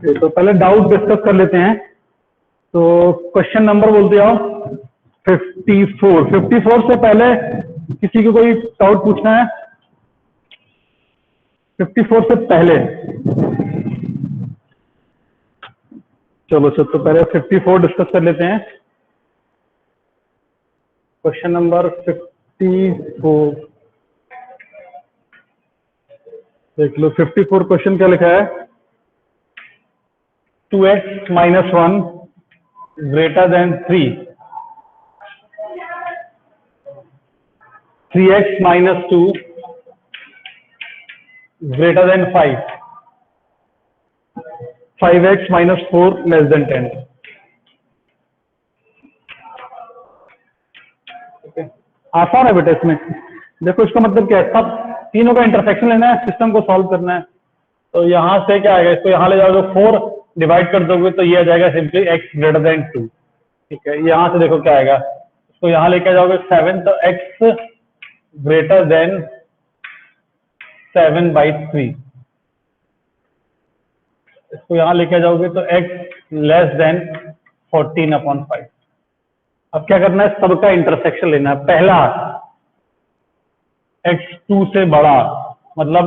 Okay, तो पहले doubt discuss कर लेते हैं। तो क्वेश्चन नंबर बोलते आओ 54। 54 से पहले किसी को कोई डाउट पूछना है? 54 से पहले चलो सर, तो पहले 54 डिस्कस कर लेते हैं। क्वेश्चन नंबर 54 देख लो। 54 क्वेश्चन क्या लिखा है? 2x minus 1 greater than 3, 3x minus 2 greater than 5, 5x minus 4 less than 10। आसान है बेटा। इसमें देखो, इसका मतलब क्या है, सब तीनों का इंटरसेक्शन लेना है, सिस्टम को सॉल्व करना है। तो यहां से क्या आएगा, इसको यहां ले जाओगे, 4 डिवाइड कर दोगे तो ये आ जाएगा सिंपली x ग्रेटर देन 2। ठीक है, यहां से देखो क्या आएगा, इसको यहां लेके जाओगे 7, तो x ग्रेटर देन 7/3। इसको यहां लेके जाओगे तो x लेस देन 14/5। अब क्या करना है, सबका इंटरसेक्शन लेना है। पहला x 2 से बड़ा, मतलब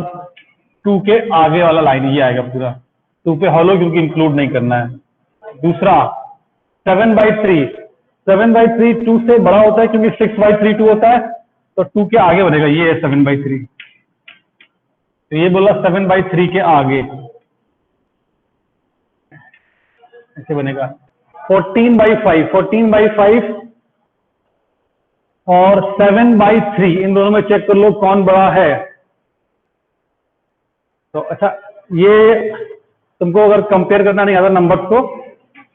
2 के आगे वाला लाइन ये आएगा पूरा। 2 पे हॉलो क्योंकि इंक्लूड नहीं करना है। दूसरा 7/3, 7/3 2 से बड़ा होता है क्योंकि 6/3 2 होता है, तो 2 के आगे बनेगा, ये है 7/3। तो ये बोला 7/3 के आगे ऐसे बनेगा। 14/5, 14/5 और 7/3, इन दोनों में चेक कर लो कौन बड़ा है। तो अच्छा, ये तुमको अगर कंपेयर करना नहीं आता नंबर्स को,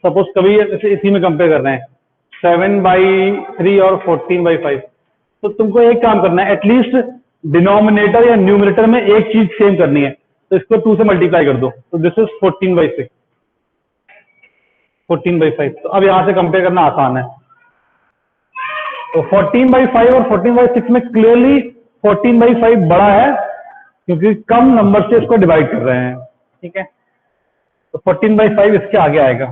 सपोज कभी इसी में कंपेयर कर रहे हैं 7/3 और 14/5, तो तुमको एक काम करना है, एटलीस्ट डिनोमिनेटर या न्यूमरेटर में एक चीज सेम करनी है। तो इसको 2 से मल्टीप्लाई कर दो, तो दिस इज 14/6, 14/5। तो अब यहां से कंपेयर करना आसान है। तो 14/5 और 14/6 में क्लियरली 14/5 बड़ा है क्योंकि कम नंबर से इसको डिवाइड कर रहे हैं। ठीक है, तो 14/5 इसके आगे आएगा।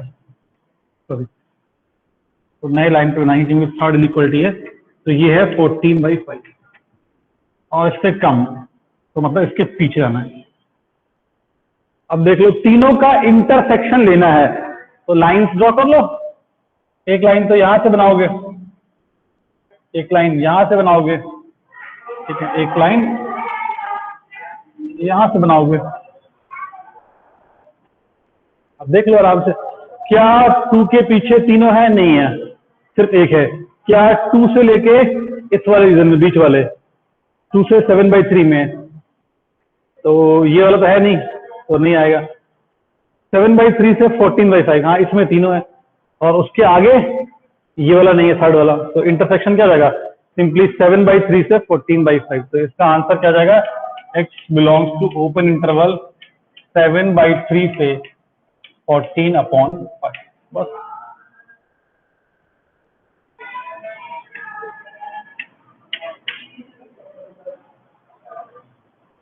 सॉरी, तो नए लाइन पे बनाएंगे क्योंकि थर्ड इनइक्वालिटी है। तो ये है 14/5 और इससे कम, तो मतलब इसके पीछे आना है। अब देख लो, तीनों का इंटरसेक्शन लेना है, तो लाइंस ड्रॉ कर लो। एक लाइन तो यहां से बनाओगे, एक लाइन यहां से बनाओगे, ठीक है, एक लाइन यहां से बनाओगे। अब देख लो आराम से, क्या 2 के पीछे तीनों है? नहीं है, सिर्फ एक है। क्या 2 से लेके इस वाले रीजन में, बीच वाले 2 से 7/3 में, तो ये वाला तो है नहीं, तो नहीं आएगा। 7/3 से 14/5, हाँ इसमें तीनों है, और उसके आगे ये वाला नहीं है, थर्ड वाला। तो इंटरसेक्शन क्या जाएगा, सिंपली 7/3 से 14/5। तो इसका आंसर क्या जाएगा, x belongs to open interval 7/3 से 14/5। बस।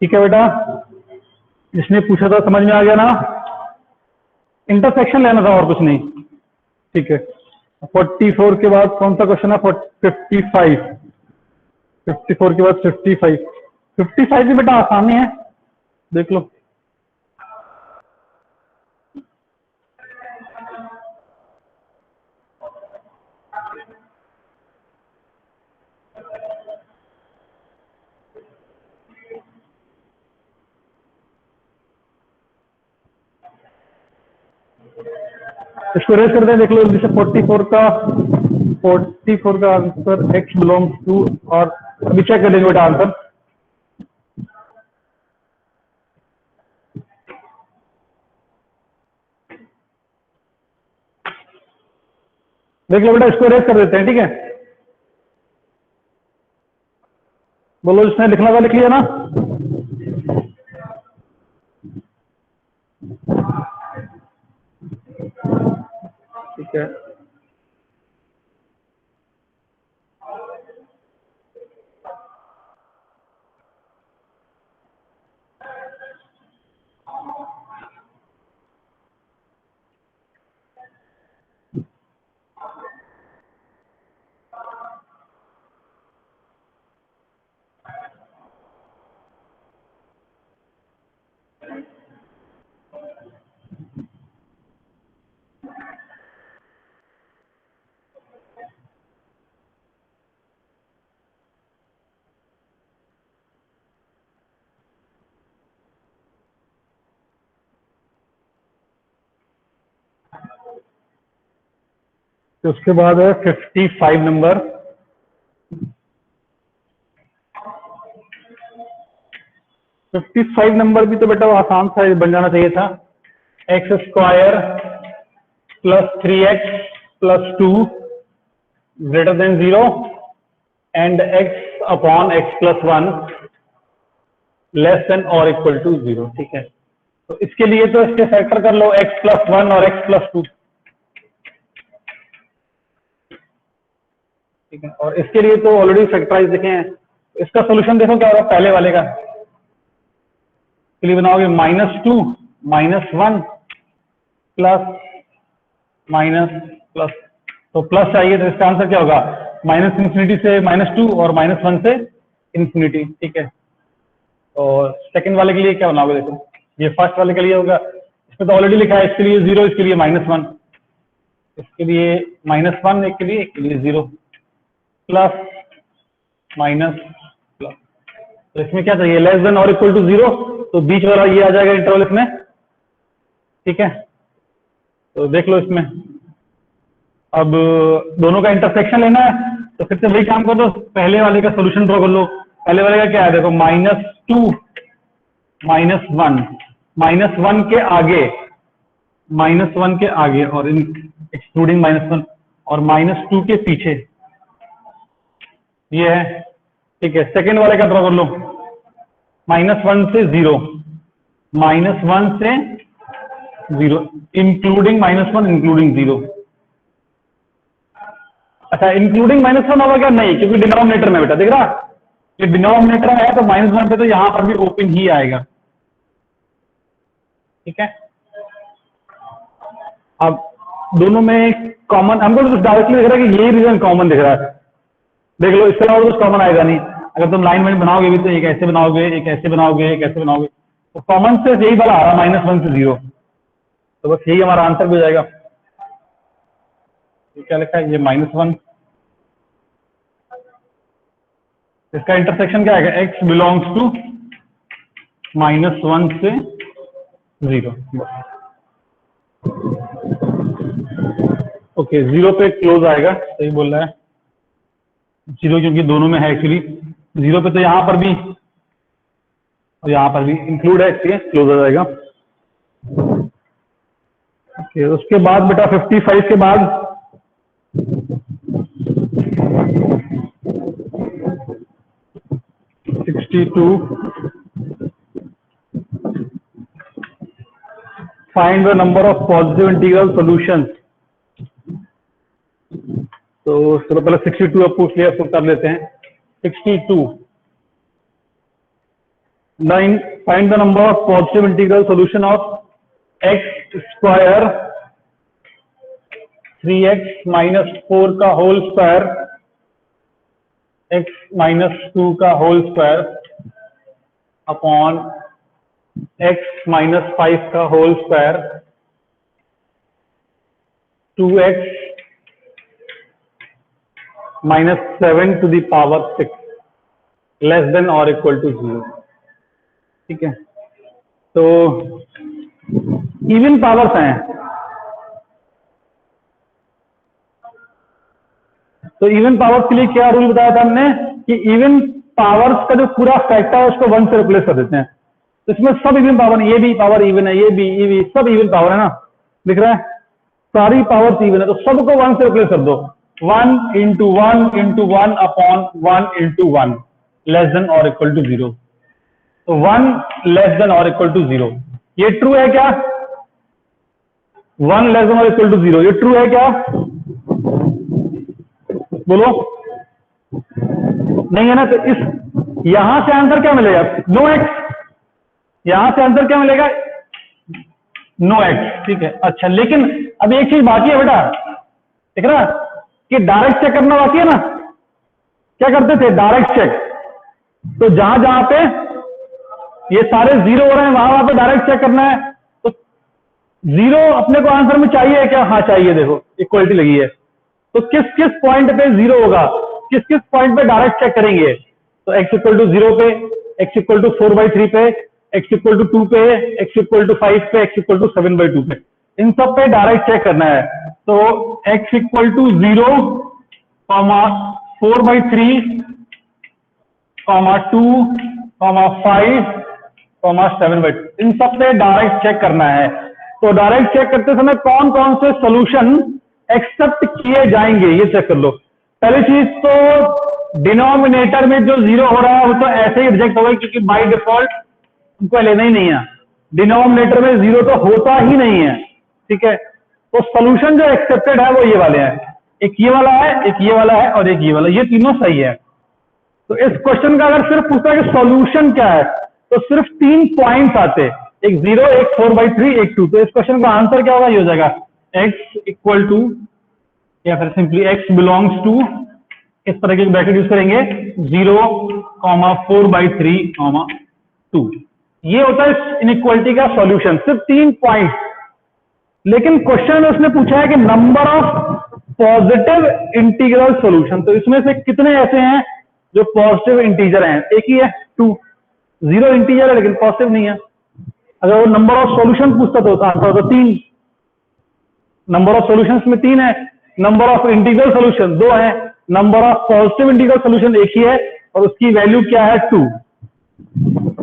ठीक है बेटा, जिसने पूछा था समझ में आ गया ना? इंटरसेक्शन लेना था और कुछ नहीं। ठीक है, 44 के बाद कौन सा क्वेश्चन है? 55। 54 के बाद 55। 55 भी बेटा आसानी है, देख लो। इसको रेस करते हैं, देख लो जैसे 44 का आंसर x बिलोंग्स टू, और अभी चेक कर लेंगे बेटा आंसर। देख लो बेटा, इसको रेस कर देते हैं, ठीक है। बोलो, जिसने लिखना था लिख लिया ना? ठीक है, तो उसके बाद है 55 नंबर। 55 नंबर भी तो बेटा आसान सा बन जाना चाहिए था। X square plus 3x plus 2 greater than 0 and x upon x plus 1 less than और इक्वल टू 0। ठीक है, तो इसके लिए तो इसके फैक्टर कर लो x प्लस 1 और x प्लस 2। ठीक है, और इसके लिए तो ऑलरेडी फैक्टराइज देखे हैं। इसका सोल्यूशन देखो क्या होगा पहले वाले का। के लिए बनाओगे -2 -1 प्लस माइनस प्लस, तो प्लस चाहिए तो इसका आंसर क्या होगा -∞ से -2 और -1 से इन्फिनिटी। ठीक है, और सेकंड वाले के लिए क्या बनाओगे? देखो ये फर्स्ट वाले के लिए होगा, इसमें तो ऑलरेडी लिखा है इसके लिए 0, इसके लिए -1, इसके लिए -1, एक के लिए 0 प्लस माइनस प्लस। तो इसमें क्या चाहिए लेस देन और इक्वल टू 0, तो बीच वाला ये आ जाएगा इंटरवल इसमें। ठीक है, तो देख लो इसमें अब दोनों का इंटरसेक्शन लेना है, तो फिर से वही काम कर दो, पहले वाले का सोल्यूशन ड्रॉ कर लो। पहले वाले का क्या है देखो -2 -1 -1 के आगे -1 के आगे और एक्सक्लूडिंग -1 और -2 के पीछे ये है। ठीक है, सेकेंड वाले का ड्रॉ कर लो -1 से 0 -1 से 0 इंक्लूडिंग -1 इंक्लूडिंग 0। अच्छा इंक्लूडिंग -1 होगा क्या? नहीं, क्योंकि डिनोमिनेटर में बेटा दिख रहा ये डिनोमिनेटर है तो -1 पे तो यहां पर भी ओपन ही आएगा। ठीक है, अब दोनों में कॉमन हमको तो डायरेक्टली दिख रहा है कि यही रीजन कॉमन दिख रहा है। देख लो इसके अलावा कुछ कॉमन आएगा नहीं। अगर तुम लाइन वाइन बनाओगे भी तो एक ऐसे बनाओगे, एक ऐसे बनाओगे, एक ऐसे बनाओगे, तो कॉमन से यही वाला आ रहा -1 से 0, तो बस यही हमारा आंसर भी हो जाएगा। ये क्या लिखा है? ये -1, इसका इंटरसेक्शन क्या आएगा? x बिलोंग्स टू -1 से 0। ओके, 0 पे क्लोज आएगा, सही बोल रहा है 0, क्योंकि दोनों में है एक्चुअली 0 पे, तो यहां पर भी और यहां पर भी इंक्लूड है, इसलिए क्लोज आ जाएगा। ओके, उसके बाद बेटा 55 के बाद find the number of positive integral solutions. तो चलो पहले 62 अब पूछ लिया, तो कर लेते हैं 62। Find the number of positive integral solution of x square 3x - 4 का होल स्क्वायर x - 2 का होल स्क्वायर अपॉन x - 5 का whole square 2x - 7 to the power 6 less than और इक्वल टू 0। ठीक है, तो इवन पावर्स हैं, तो इवन पावर्स के लिए क्या रूल बताया था हमने कि इवन पावर्स का जो पूरा फैक्टर है उसको 1 से रिप्लेस कर देते हैं। तो इसमें सब इवन पावर, ये भी पावर इवन है, ये भी सब इवन पावर है ना, दिख रहा है सारी पावर्स इवन है, तो सबको 1 से रिप्लेस कर दो। 1 × 1 × 1 अपॉन 1 × 1 लेस देन और इक्वल टू 0। तो 1 लेस देन और इक्वल टू 0, ये ट्रू है क्या? 1 लेस देन और इक्वल टू 0, ये ट्रू है क्या? बोलो, नहीं है ना? तो इस यहां से आंसर क्या मिलेगा? No x. यहां से आंसर क्या मिलेगा? No x. ठीक है, अच्छा लेकिन अब एक चीज बाकी है बेटा, ठीक है ना, कि डायरेक्ट चेक करना बाकी है ना। क्या करते थे? Direct check. तो जहां जहां पे ये सारे 0 हो रहे हैं वहां पे डायरेक्ट चेक करना है। तो 0 अपने को आंसर में चाहिए क्या? हाँ चाहिए, देखो इक्वलिटी लगी है। तो किस किस पॉइंट पे 0 होगा, किस किस पॉइंट पे डायरेक्ट चेक करेंगे? तो x = 0 पे, x = 4/3 पे, x = 2 पे, x = 5 पे, x = 7/2 पे। इन सब पे डायरेक्ट चेक करना है। तो x इक्वल टू 0, 4/3, 2, 5, 7/2, इन सब पे डायरेक्ट चेक करना है। तो डायरेक्ट चेक करते समय कौन कौन से सॉल्यूशन एक्सेप्ट किए जाएंगे ये चेक कर लो। पहली चीज तो डिनोमिनेटर में जो 0 हो रहा है वो तो ऐसे ही रिजेक्ट होगा, क्योंकि बाय डिफॉल्ट उनको लेना ही नहीं है। डिनोमिनेटर में 0 तो होता ही नहीं है, ठीक है। तो सॉल्यूशन जो एक्सेप्टेड है वो ये वाले हैं, एक ये वाला है, एक ये वाला है और एक ये वाला, ये तीनों सही है। तो इस क्वेश्चन का अगर सिर्फ पूछता है कि सॉल्यूशन क्या है, तो सिर्फ 3 पॉइंट्स आते, एक 0, एक 4/3, एक 2। तो इस क्वेश्चन का आंसर क्या होगा, ये हो जाएगा x इक्वल टू, या फिर सिंपली x बिलोंग्स टू, इस तरह के ब्रैकेट यूज करेंगे, 0, 4/3, 2। ये होता है इनइक्वालिटी का सॉल्यूशन, सिर्फ 3 पॉइंट। लेकिन क्वेश्चन में उसने पूछा है कि number of positive integral solution, तो इसमें से कितने ऐसे हैं जो पॉजिटिव इंटीजर हैं? एक ही है, 2। 0 इंटीजर है लेकिन पॉजिटिव नहीं है। अगर वो नंबर ऑफ सॉल्यूशन पूछता तो आंसर होता 3। नंबर ऑफ सॉल्यूशंस में 3 है, नंबर ऑफ इंटीग्रल सॉल्यूशन 2 है, number of positive integral solution एक ही है और उसकी वैल्यू क्या है, 2।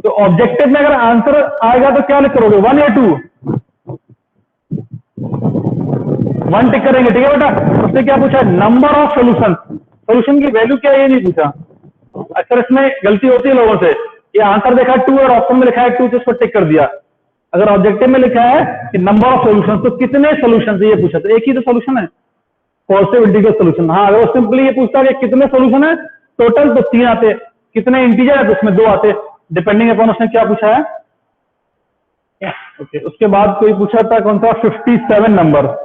तो ऑब्जेक्टिव में अगर आंसर आएगा तो क्या लिख करोगे, 1 या 2? 1 टिक करेंगे, ठीक है बेटा। उससे क्या पूछा, नंबर ऑफ सॉल्यूशन, सॉल्यूशन की वैल्यू क्या है ये नहीं पूछा। अक्सर इसमें गलती होती है लोगों से, ये आंसर देखा 2 और ऑप्शन में लिखा है 2 तो इसको टिक कर दिया। अगर ऑब्जेक्टिव में लिखा है कि नंबर ऑफ सॉल्यूशन, तो कितने सॉल्यूशन ये पूछा, तो एक ही तो सॉल्यूशन है, पॉजिटिव इंटीग्रल सॉल्यूशन। हाँ, अगर वो सिंपली ये पूछता है कि कितने सॉल्यूशन है टोटल, तो 3 आते, कितने इंटीजर है तो उसमें 2 आते, डिपेंडिंग अपॉन उसने क्या पूछा है। ओके, उसके बाद कोई पूछा था कौन सा, 57 नंबर।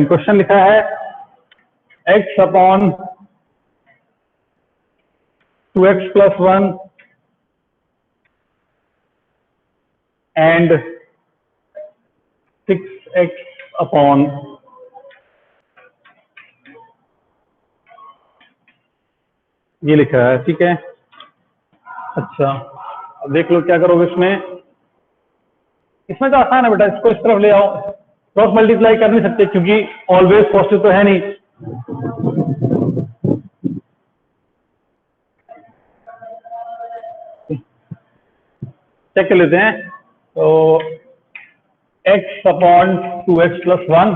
क्वेश्चन लिखा है x upon 2x plus 1 and 6x upon, ये लिखा है, ठीक है। अच्छा, अब देख लो क्या करोगे इसमें। इसमें तो आसान है बेटा, इसको इस तरफ ले आओ, क्रॉस मल्टीप्लाई कर नहीं सकते क्योंकि ऑलवेज पॉजिटिव तो है नहीं। चेक कर लेते हैं। तो x upon 2x plus 1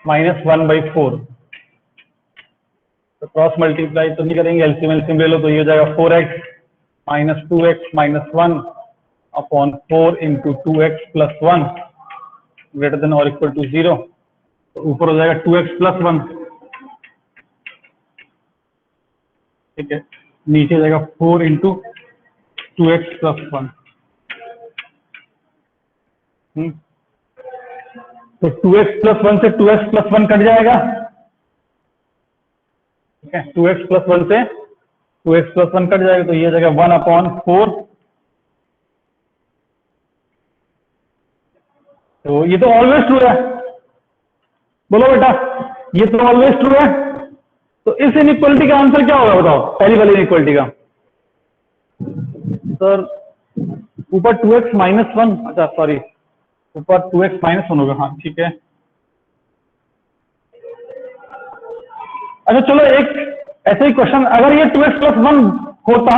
minus 1/4, तो क्रॉस मल्टीप्लाई तो नहीं करेंगे, एलसीएम एलसीएम ले लो, तो ये हो जाएगा 4x minus 2x minus 1 upon 4 into 2x plus 1 greater than और इक्वल टू 0। तो ऊपर हो जाएगा 2x प्लस 1, ठीक है। नीचे हो जाएगा 4 इंटू 2x प्लस 1। तो 2x प्लस 1 से 2x प्लस 1 कट जाएगा, ठीक है। 2x प्लस 1 से 2x प्लस 1 कट जाएगा, तो ये हो जाएगा 1/4। तो ये तो ऑलवेज ट्रू है, बोलो बेटा, ये तो ऑलवेज ट्रू है। तो इस इनइक्वालिटी का आंसर क्या होगा बताओ, पहली वाली इनइक्वालिटी का। सर ऊपर 2x माइनस 1, अच्छा सॉरी, ऊपर 2x माइनस 1 होगा, हाँ ठीक है। अच्छा चलो, एक ऐसे ही क्वेश्चन, अगर ये 2x प्लस 1 होता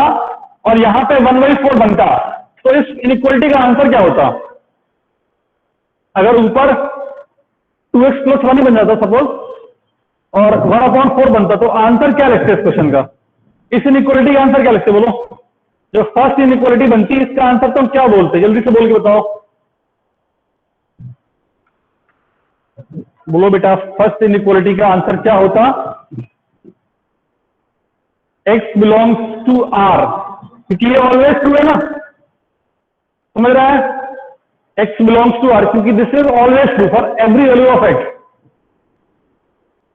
और यहां पे 1/4 बनता, तो इस इनइक्वालिटी का आंसर क्या होता? अगर ऊपर 2x प्लस 1 ही बन जाता सपोज, और 1/4 बनता, तो आंसर क्या लिखते इस क्वेश्चन का? इस इनइक्वालिटी का आंसर क्या लिखते बोलो? जो फर्स्ट इनइक्वालिटी बनती है इसका आंसर तो हम क्या बोलते, जल्दी से बोल के बताओ। बोलो बेटा, फर्स्ट इनइक्वालिटी का आंसर क्या होता? x बिलोंग्स टू r, क्योंकि ये ऑलवेज ट्रू है ना, समझ रहा है, x बिलोंग्स टू r, क्योंकि this is always true for every value of x।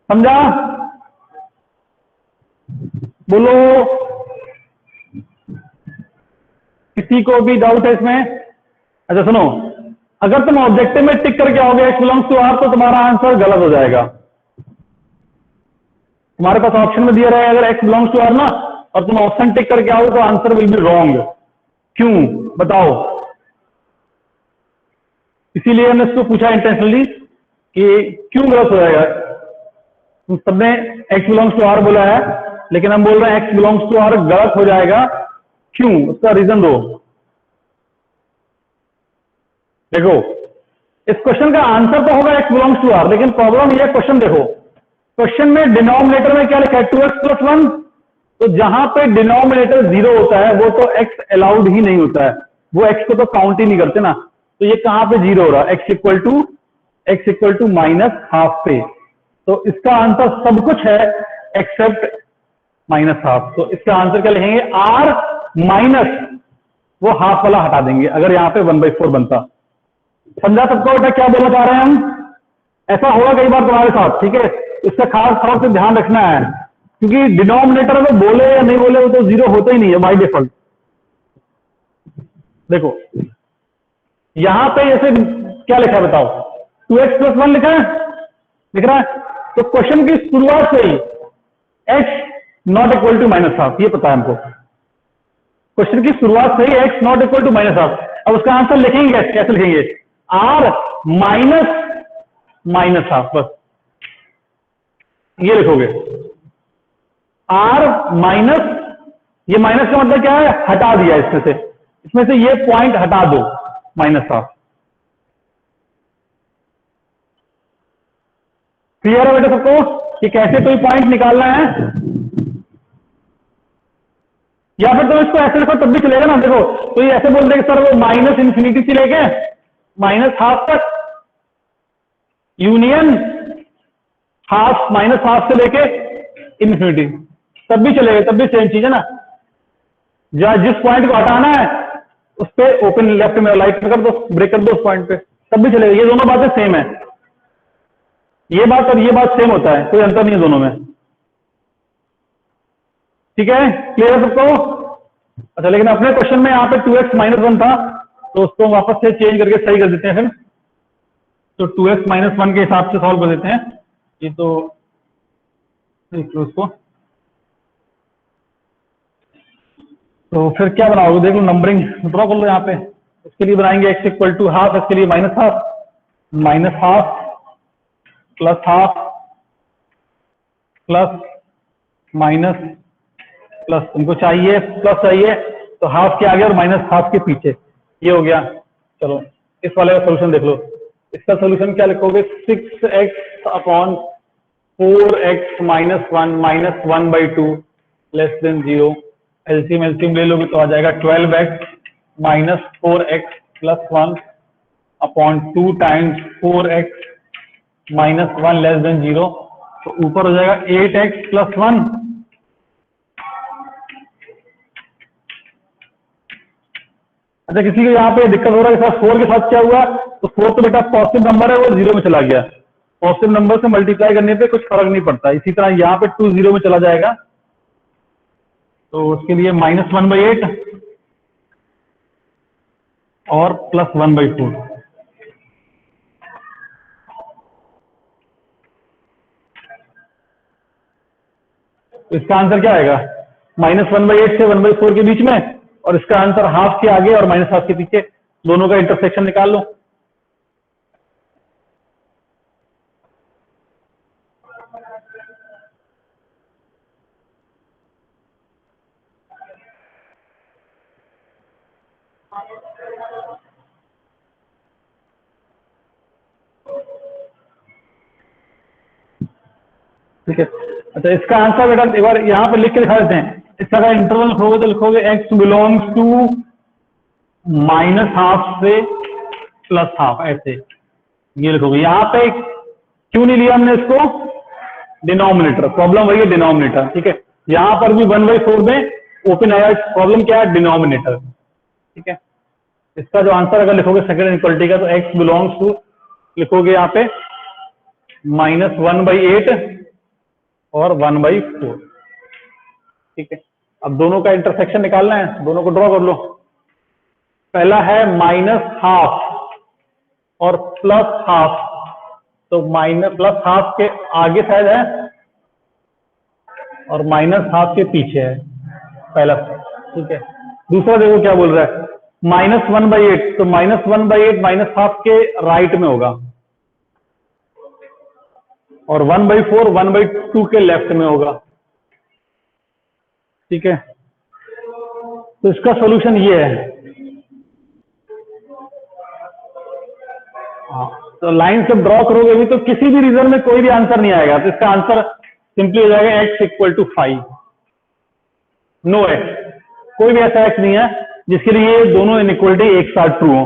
समझा? बोलो, किसी को भी डाउट है इसमें? अच्छा सुनो, अगर तुम ऑब्जेक्टिव में टिक करके आओगे x बिलोंग्स टू r तो तुम्हारा आंसर गलत हो जाएगा। तुम्हारे पास ऑप्शन में दिया रहेगा अगर x बिलोंग्स टू r ना, और तुम ऑप्शन टिक करके आओ तो आंसर विल बी रॉन्ग। क्यों बताओ? इसीलिए हमने इसको पूछा इंटेंशनली कि क्यों गलत हो जाएगा। तुम सबने x बिलोंग्स टू r बोला है, लेकिन हम बोल रहे हैं x बिलोंग्स टू r गलत हो जाएगा। क्यों? उसका रीजन दो। देखो, इस क्वेश्चन का आंसर तो होगा x बिलोंग्स टू r, लेकिन प्रॉब्लम ये, क्वेश्चन देखो, क्वेश्चन में डिनोमिनेटर में क्या लिखा है, 2x प्लस 1। तो जहां पे डिनोमिनेटर 0 होता है वो तो x अलाउड ही नहीं होता है, वो x को तो काउंट ही नहीं करते ना। तो ये कहां पे 0 हो रहा है? x equal to minus half पे। तो इसका आंसर सब कुछ है एक्सेप्ट माइनस हाफ। तो इसका आंसर क्या लिखेंगे? r माइनस वो हाफ वाला हटा देंगे, अगर यहाँ पे 1/4 बनता। समझा सबको बेटा क्या बोलना चाह रहे हैं हम? ऐसा होगा कई बार तुम्हारे साथ, ठीक है, इसका खास तौर से ध्यान रखना है, क्योंकि डिनोमिनेटर में बोले या नहीं बोले वो तो 0 होता ही नहीं है बाय डिफॉल्ट। देखो यहां पे जैसे क्या लिखा है बताओ, 2x प्लस 1 लिखा है, लिख रहा है। तो क्वेश्चन की शुरुआत से ही x not equal to minus half, ये पता है हमको। क्वेश्चन की शुरुआत से ही x not equal to minus half. अब उसका आंसर लिखेंगे कैसे? लिखेंगे r माइनस हाफ, बस ये लिखोगे r माइनस, ये माइनस का मतलब क्या है? हटा दिया इसमें से ये पॉइंट हटा दो, माइनस हाफ। क्लियर है बेटा सबको कि कैसे कोई पॉइंट निकालना है? या फिर तुम इसको ऐसे लिखो तब भी चलेगा ना। देखो तो ये ऐसे बोल देंगे सर वो माइनस इन्फिनिटी से लेके माइनस हाफ तक, यूनियन हाफ माइनस हाफ से लेके इन्फिनिटी, तब भी चलेगा, तब भी सेम चीज है ना। जिस पॉइंट को हटाना है उस पर ओपन लेफ्ट में लाइट कर दो, ब्रेक कर दो उस पॉइंट पे, तब भी चलेगा। ये दोनों बातें सेम है, ये बात और ये बात सेम होता है, कोई अंतर नहीं है दोनों में। ठीक है, क्लियर है सबको? अच्छा, लेकिन अपने क्वेश्चन में यहाँ पे 2x माइनस 1 था, तो उसको वापस से चेंज करके सही कर देते हैं फिर। तो 2x माइनस 1 के हिसाब से सॉल्व कर देते हैं। ये तो उसको तो फिर क्या बनाओगे? देख लो, नंबरिंग ड्रॉ कर लो यहाँ पे। इसके लिए बनाएंगे x इक्वल टू हाफ, इसके लिए minus half plus minus plus, तुमको चाहिए प्लस चाहिए तो हाफ के आगे और माइनस हाफ के पीछे, ये हो गया। चलो इस वाले का सोल्यूशन देख लो। इसका सोल्यूशन क्या लिखोगे? 6x upon 4x minus 1/2 less than 0। LCM ले लोगे तो आ जाएगा 12x minus 4x plus 1 upon 2 times 4x minus 1 less than 0। तो ऊपर हो जाएगा 8x प्लस 1। अच्छा, किसी को यहाँ पे दिक्कत हो रहा है कि 4 के साथ क्या हुआ? तो 4 तो बेटा पॉजिटिव नंबर है, वो 0 में चला गया। पॉजिटिव नंबर से मल्टीप्लाई करने पे कुछ फर्क नहीं पड़ता। इसी तरह यहाँ पे 2 0 में चला जाएगा, तो उसके लिए -1/8 और प्लस 1/4। तो इसका आंसर क्या आएगा? -1/8 से 1/4 के बीच में, और इसका आंसर हाफ के आगे और माइनस हाफ के पीछे, दोनों का इंटरसेक्शन निकाल लो। ठीक है, अच्छा इसका आंसर बेटा एक बार यहाँ पे लिख के दिखा देते हैं। इसका अगर इंटरवल लिखोगे तो लिखोगे x belongs to minus half से प्लस हाफ, ऐसे ये लिखोगे। यहाँ पे क्यों नहीं लिया हमने इसको? डिनोमिनेटर, प्रॉब्लम वही है डिनोमिनेटर। ठीक है, यहां पर भी 1/4 में ओपन आया। प्रॉब्लम क्या है? डिनोमिनेटर। ठीक है, इसका जो आंसर अगर लिखोगे सेकंड इनइक्वालिटी का, तो x बिलोंग्स टू लिखोगे यहाँ पे -1/8 और 1/4। ठीक है, अब दोनों का इंटरसेक्शन निकालना है, दोनों को ड्रॉ कर लो। पहला है -12 और +12, तो +12 के आगे साइड है और -12 के पीछे है पहला। ठीक है, दूसरा देखो क्या बोल रहा है, -1/8, तो -1/8 -12 के राइट में होगा और 1/4 1/2 के लेफ्ट में होगा। ठीक है, तो इसका सॉल्यूशन ये है। तो लाइन से ड्रॉ करोगे भी तो किसी भी रीजन में कोई भी आंसर नहीं आएगा, तो इसका आंसर सिंपली हो जाएगा x = 5। नो x, कोई भी ऐसा x नहीं है जिसके लिए ये दोनों इनइक्वालिटी एक साथ ट्रू हो।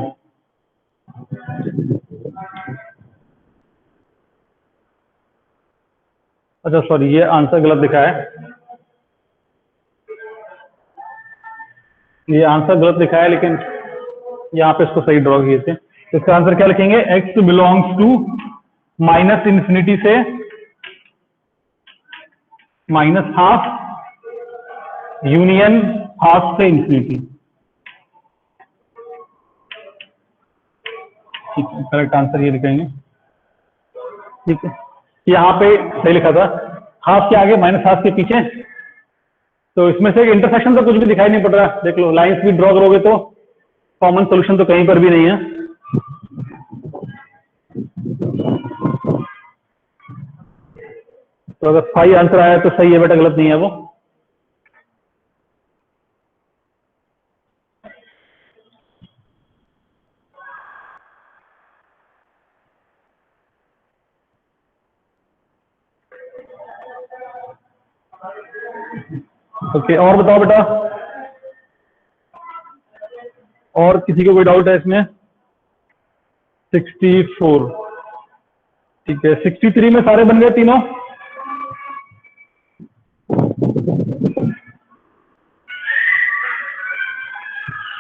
अच्छा सॉरी, ये आंसर गलत दिखा है, ये आंसर गलत दिखा है, लेकिन यहाँ पे इसको सही ड्रॉ किए थे। तो इसका आंसर क्या लिखेंगे? x बिलोंग्स टू -∞ से -12 यूनियन ½ से इन्फिनिटी। ठीक है, करेक्ट आंसर ये लिखेंगे। ठीक है, यहाँ पे सही लिखा था, हाफ के आगे -12 के पीछे, तो इसमें से इंटरसेक्शन तो कुछ भी दिखाई नहीं पड़ रहा। देख लो, लाइंस भी ड्रॉ करोगे तो कॉमन सोल्यूशन तो कहीं पर भी नहीं है। तो अगर 5 आंसर आया तो सही है बेटा, गलत नहीं है वो। ओके, और बताओ बेटा, और किसी को कोई डाउट है इसमें? 64। ठीक है, 63 में सारे बन गए तीनों।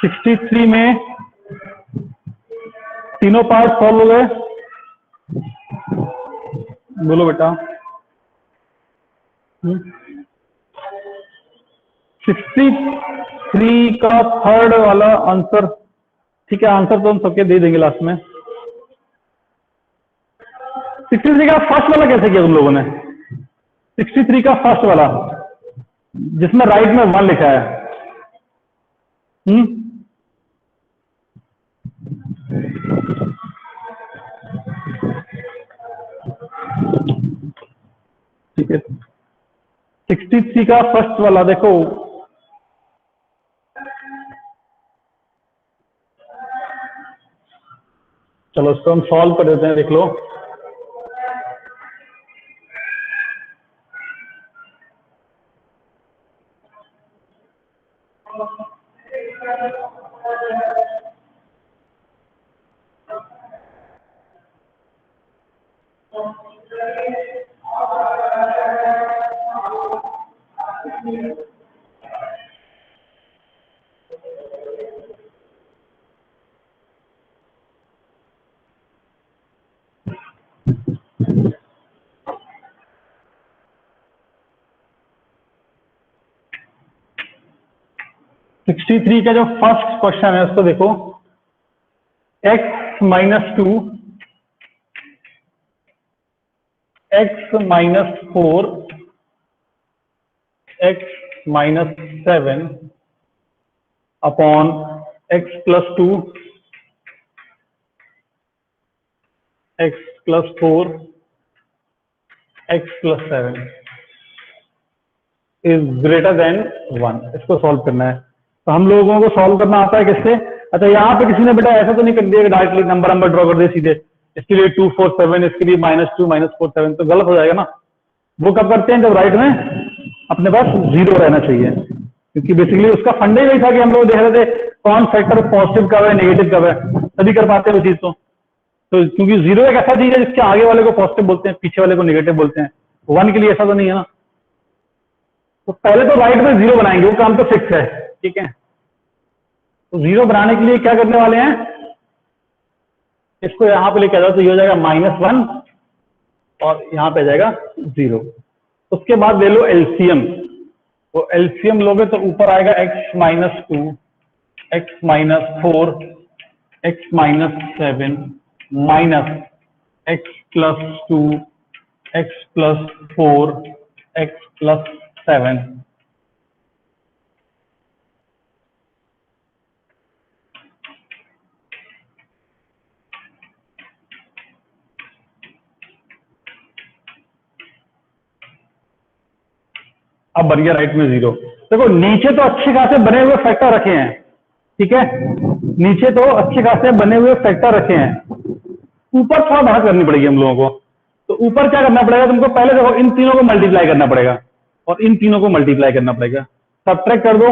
सिक्सटी थ्री में तीनों पार्ट सॉल्व हो गए। बोलो बेटा। 63 का थर्ड वाला आंसर, ठीक है, आंसर तो हम सबके दे देंगे लास्ट में। 63 का फर्स्ट वाला कैसे किया तुम लोगों ने? 63 का फर्स्ट वाला जिसमें राइट में 1 लिखा है। ठीक है, 63 का फर्स्ट वाला देखो, चलो इसको हम सॉल्व कर देते हैं, देख लो। सिक्सटी थ्री का जो फर्स्ट क्वेश्चन है उसको देखो, x - 2 x - 4 x - 7 upon x + 2 x + 4 x + 7 is greater than 1। इसको सॉल्व करना है। तो हम लोगों को सॉल्व करना आता है किससे? अच्छा, यहाँ पे किसी ने बेटा ऐसा तो नहीं कर दिया कि डायरेक्टली नंबर ड्रॉ कर दे सीधे, इसके लिए 2 4 7, इसके लिए -2 -4 7, तो गलत हो जाएगा ना। वो कब करते हैं? जब राइट में अपने पास 0 रहना चाहिए, क्योंकि बेसिकली उसका फंडा ही वही था कि हम लोग देख रहे थे कौन फैक्टर पॉजिटिव कब है नेगेटिव कब है, तभी कर पाते हैं वो चीज। तो क्योंकि 0 एक ऐसा चीज है जिसके आगे वाले को पॉजिटिव बोलते हैं, पीछे वाले को नेगेटिव बोलते हैं। 1 के लिए ऐसा तो नहीं है ना। तो पहले तो राइट में 0 बनाएंगे, वो काम तो फिक्स है, ठीक है। तो 0 बनाने के लिए क्या करने वाले हैं, इसको यहां पे लेके आ जाओ, तो ये हो जाएगा -1 और यहां पे जाएगा 0। उसके बाद ले लो एलसीएम, तो एलसीएम लोगे तो ऊपर आएगा x - 2, x - 4, x - 7 minus x + 2, x + 4, x + 7। अब बन गया राइट में 0। देखो नीचे तो अच्छे खासे बने हुए फैक्टर रखे हैं, ठीक है, नीचे तो अच्छे खासे बने हुए फैक्टर रखे हैं, ऊपर थोड़ा मेहनत करनी पड़ेगी हम लोगों को। तो ऊपर क्या करना पड़ेगा तुमको, पहले देखो इन तीनों को मल्टीप्लाई करना पड़ेगा और इन तीनों को मल्टीप्लाई करना पड़ेगा, सब्ट्रैक्ट कर दो,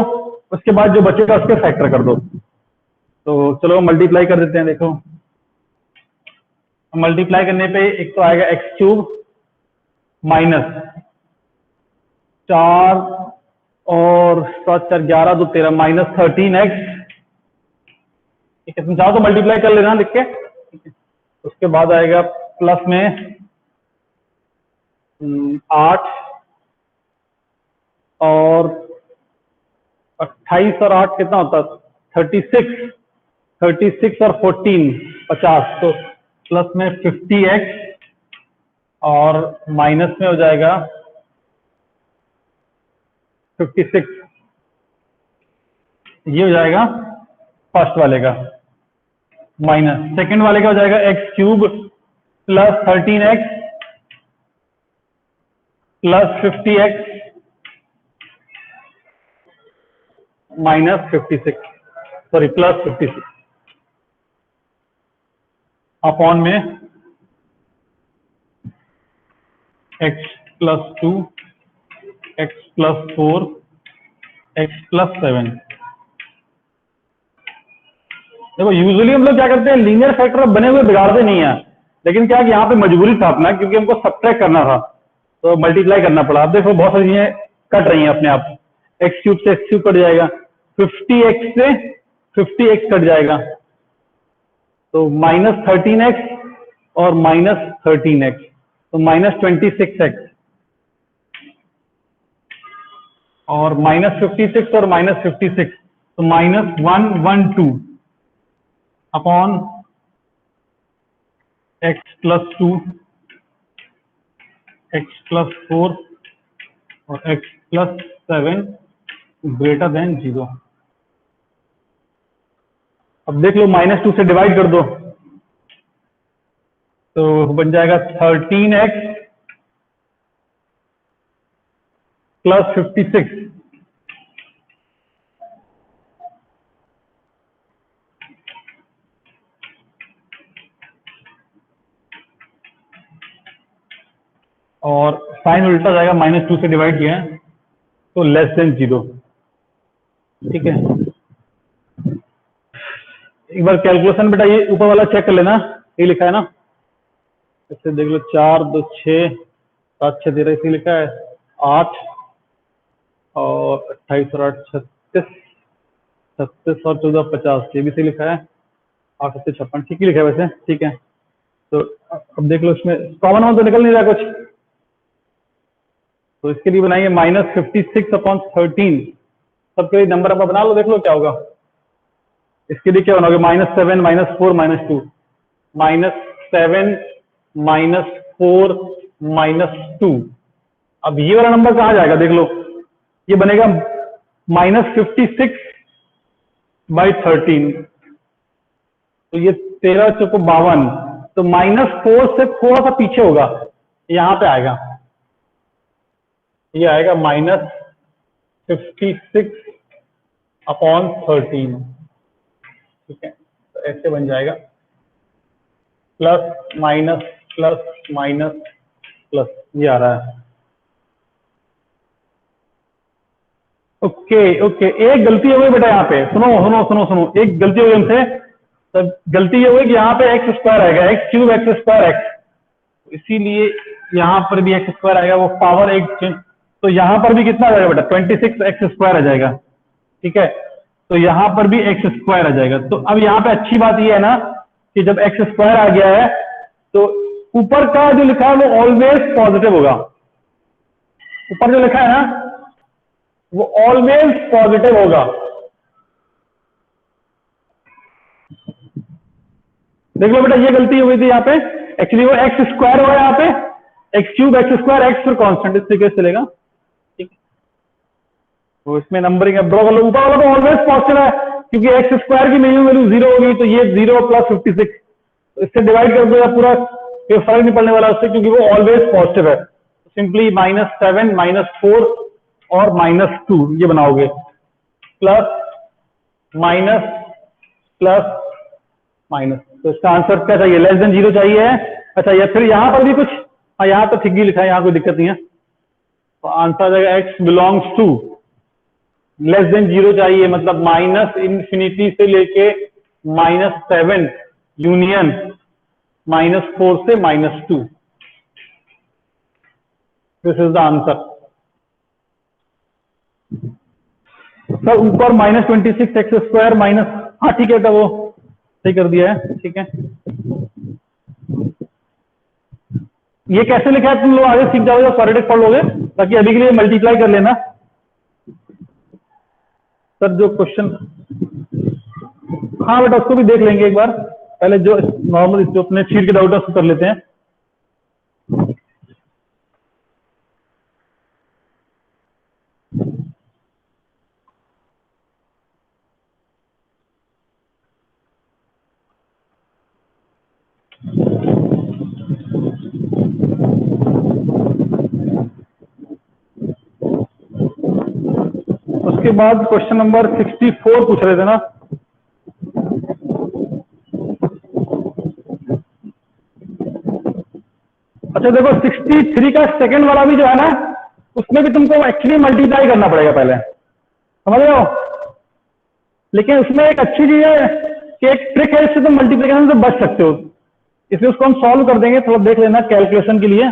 उसके बाद जो बचेगा उसके फैक्टर कर दो। तो चलो मल्टीप्लाई कर देते हैं। देखो मल्टीप्लाई करने पे एक तो आएगा x³ माइनस 4 और 7 4 11 2 13 -13x, ठीक है, तुम चाहो तो मल्टीप्लाई कर लेना लिख के। उसके बाद आएगा प्लस में 8 और 28 और 8 कितना होता है 36, 36 और 14 50, तो प्लस में 50x और माइनस में हो जाएगा 56। ये हो जाएगा फर्स्ट वाले का, माइनस सेकंड वाले का हो जाएगा x³ + 13x + 50x - 56, sorry +56 upon में x + 2, x + 4, x + 7। देखो यूजुअली हम लोग क्या करते हैं, लीनियर फैक्टर बने हुए बिगाड़ते नहीं है, लेकिन क्या कि यहाँ पे मजबूरी था अपना, क्योंकि हमको सब्ट्रैक्ट करना था तो मल्टीप्लाई करना पड़ा। अब देखो बहुत सारी चीजें कट रही हैं अपने आप, x³ से x³ कट जाएगा, 50x से 50x कट जाएगा, तो -13x और -13x, तो -26x और -56 और -56, तो -112 अपॉन x + 2, x + 4 और x + 7 > 0। अब देख लो -2 से डिवाइड कर दो, तो बन जाएगा 13x + 56, और साइन उल्टा जाएगा, -2 से डिवाइड किया है तो <0, ठीक है। एक बार कैलकुलेशन बेटा ये ऊपर वाला चेक कर लेना, ये लिखा है ना, इससे देख लो 4 2 6 7 6 13 इसी लिखा है, 8 और 28 और 8 36, 36 और 14 50, ये भी सही लिखा है, 8 7 56, ठीक ही लिखा है वैसे, ठीक है। तो अब देख लो इसमें कॉमन वन तो निकल नहीं रहा कुछ, तो इसके लिए बनाएंगे -56/13, सबके लिए नंबर आप बना लो, देख लो क्या होगा। इसके लिए क्या बनाओगे, -7 -4 -2, -7 -4 -2। अब ये वाला नंबर कहाँ जाएगा, देख लो, ये बनेगा -56/13, तो ये 13 चौको 52, तो -4 से थोड़ा सा पीछे होगा, यहां पे आएगा, ये आएगा -56/13, ठीक है। तो ऐसे बन जाएगा plus minus plus minus plus, ये आ रहा है। ओके ओके, एक गलती हो गई बेटा यहाँ पे, सुनो सुनो सुनो सुनो, एक गलती हो गई हमसे। तो गलती ये हुई कि यहाँ पे x² आएगा, x³ x² x, इसीलिए यहाँ पर भी x² आएगा, वो पावर एक चेंज तो यहां पर भी कितना आ जाएगा बेटा, 26x² आ जाएगा। ठीक है, तो यहां पर भी x² आ जाएगा। तो अब यहां पे अच्छी बात यह है ना कि जब x² आ गया है तो ऊपर का जो लिखा है वो ऑलवेज पॉजिटिव होगा। ऊपर जो लिखा है ना वो ऑलवेज पॉजिटिव होगा। देख लो बेटा, ये गलती हुई थी यहाँ पे, एक्चुअली वो x² होगा यहाँ पे, x³ x² x फिर कांस्टेंट, इस तरीके से चलेगा। ठीक, तो इसमें नंबरिंग है, ड्रॉ कर लो। ऊपर वाला तो ऑलवेज पॉजिटिव है क्योंकि x² की मिनिमम वैल्यू 0 होगी, तो ये 0 + 56, इससे डिवाइड कर दो या पूरा, कोई फर्क नहीं पड़ने वाला उससे क्योंकि वो ऑलवेज पॉजिटिव है। सिंपली -7 -4 और -2 ये बनाओगे, प्लस माइनस प्लस माइनस। तो इसका आंसर क्या चाहिए, <0 चाहिए है। अच्छा, या फिर यहां पर भी कुछ, हाँ यहां तो ठीक ही लिखा है, यहां कोई दिक्कत नहीं है। तो आंसर आ जाएगा x बिलोंग्स टू <0 चाहिए, मतलब -∞ से लेके -7 यूनियन -4 से -2। This is the answer. Sir ऊपर -26x² माइनस, हाँ ठीक है, तो वो सही कर दिया है। ठीक है, ये कैसे लिखा है तुम लोग आगे सीख जाओगे, क्वाड्रेटिक पढ़ लोगे, बाकी अभी के लिए मल्टीप्लाई कर लेना। सर जो क्वेश्चन, हाँ बेटा उसको भी देख लेंगे एक बार, पहले जो नॉर्मल जो अपने शीट के डाउट है उसको कर लेते हैं। उसके बाद क्वेश्चन नंबर 64 पूछ रहे थे ना। अच्छा देखो, 63 का सेकंड वाला भी जो है ना, उसमें भी तुमको एक्चुअली मल्टीप्लाई करना पड़ेगा पहले, समझ रहे हो। लेकिन उसमें एक अच्छी चीज है कि एक ट्रिक है, इससे तुम मल्टीप्लिकेशन से बच सकते हो, इसलिए उसको हम सॉल्व कर देंगे, थोड़ा देख लेना कैलकुलेशन के लिए।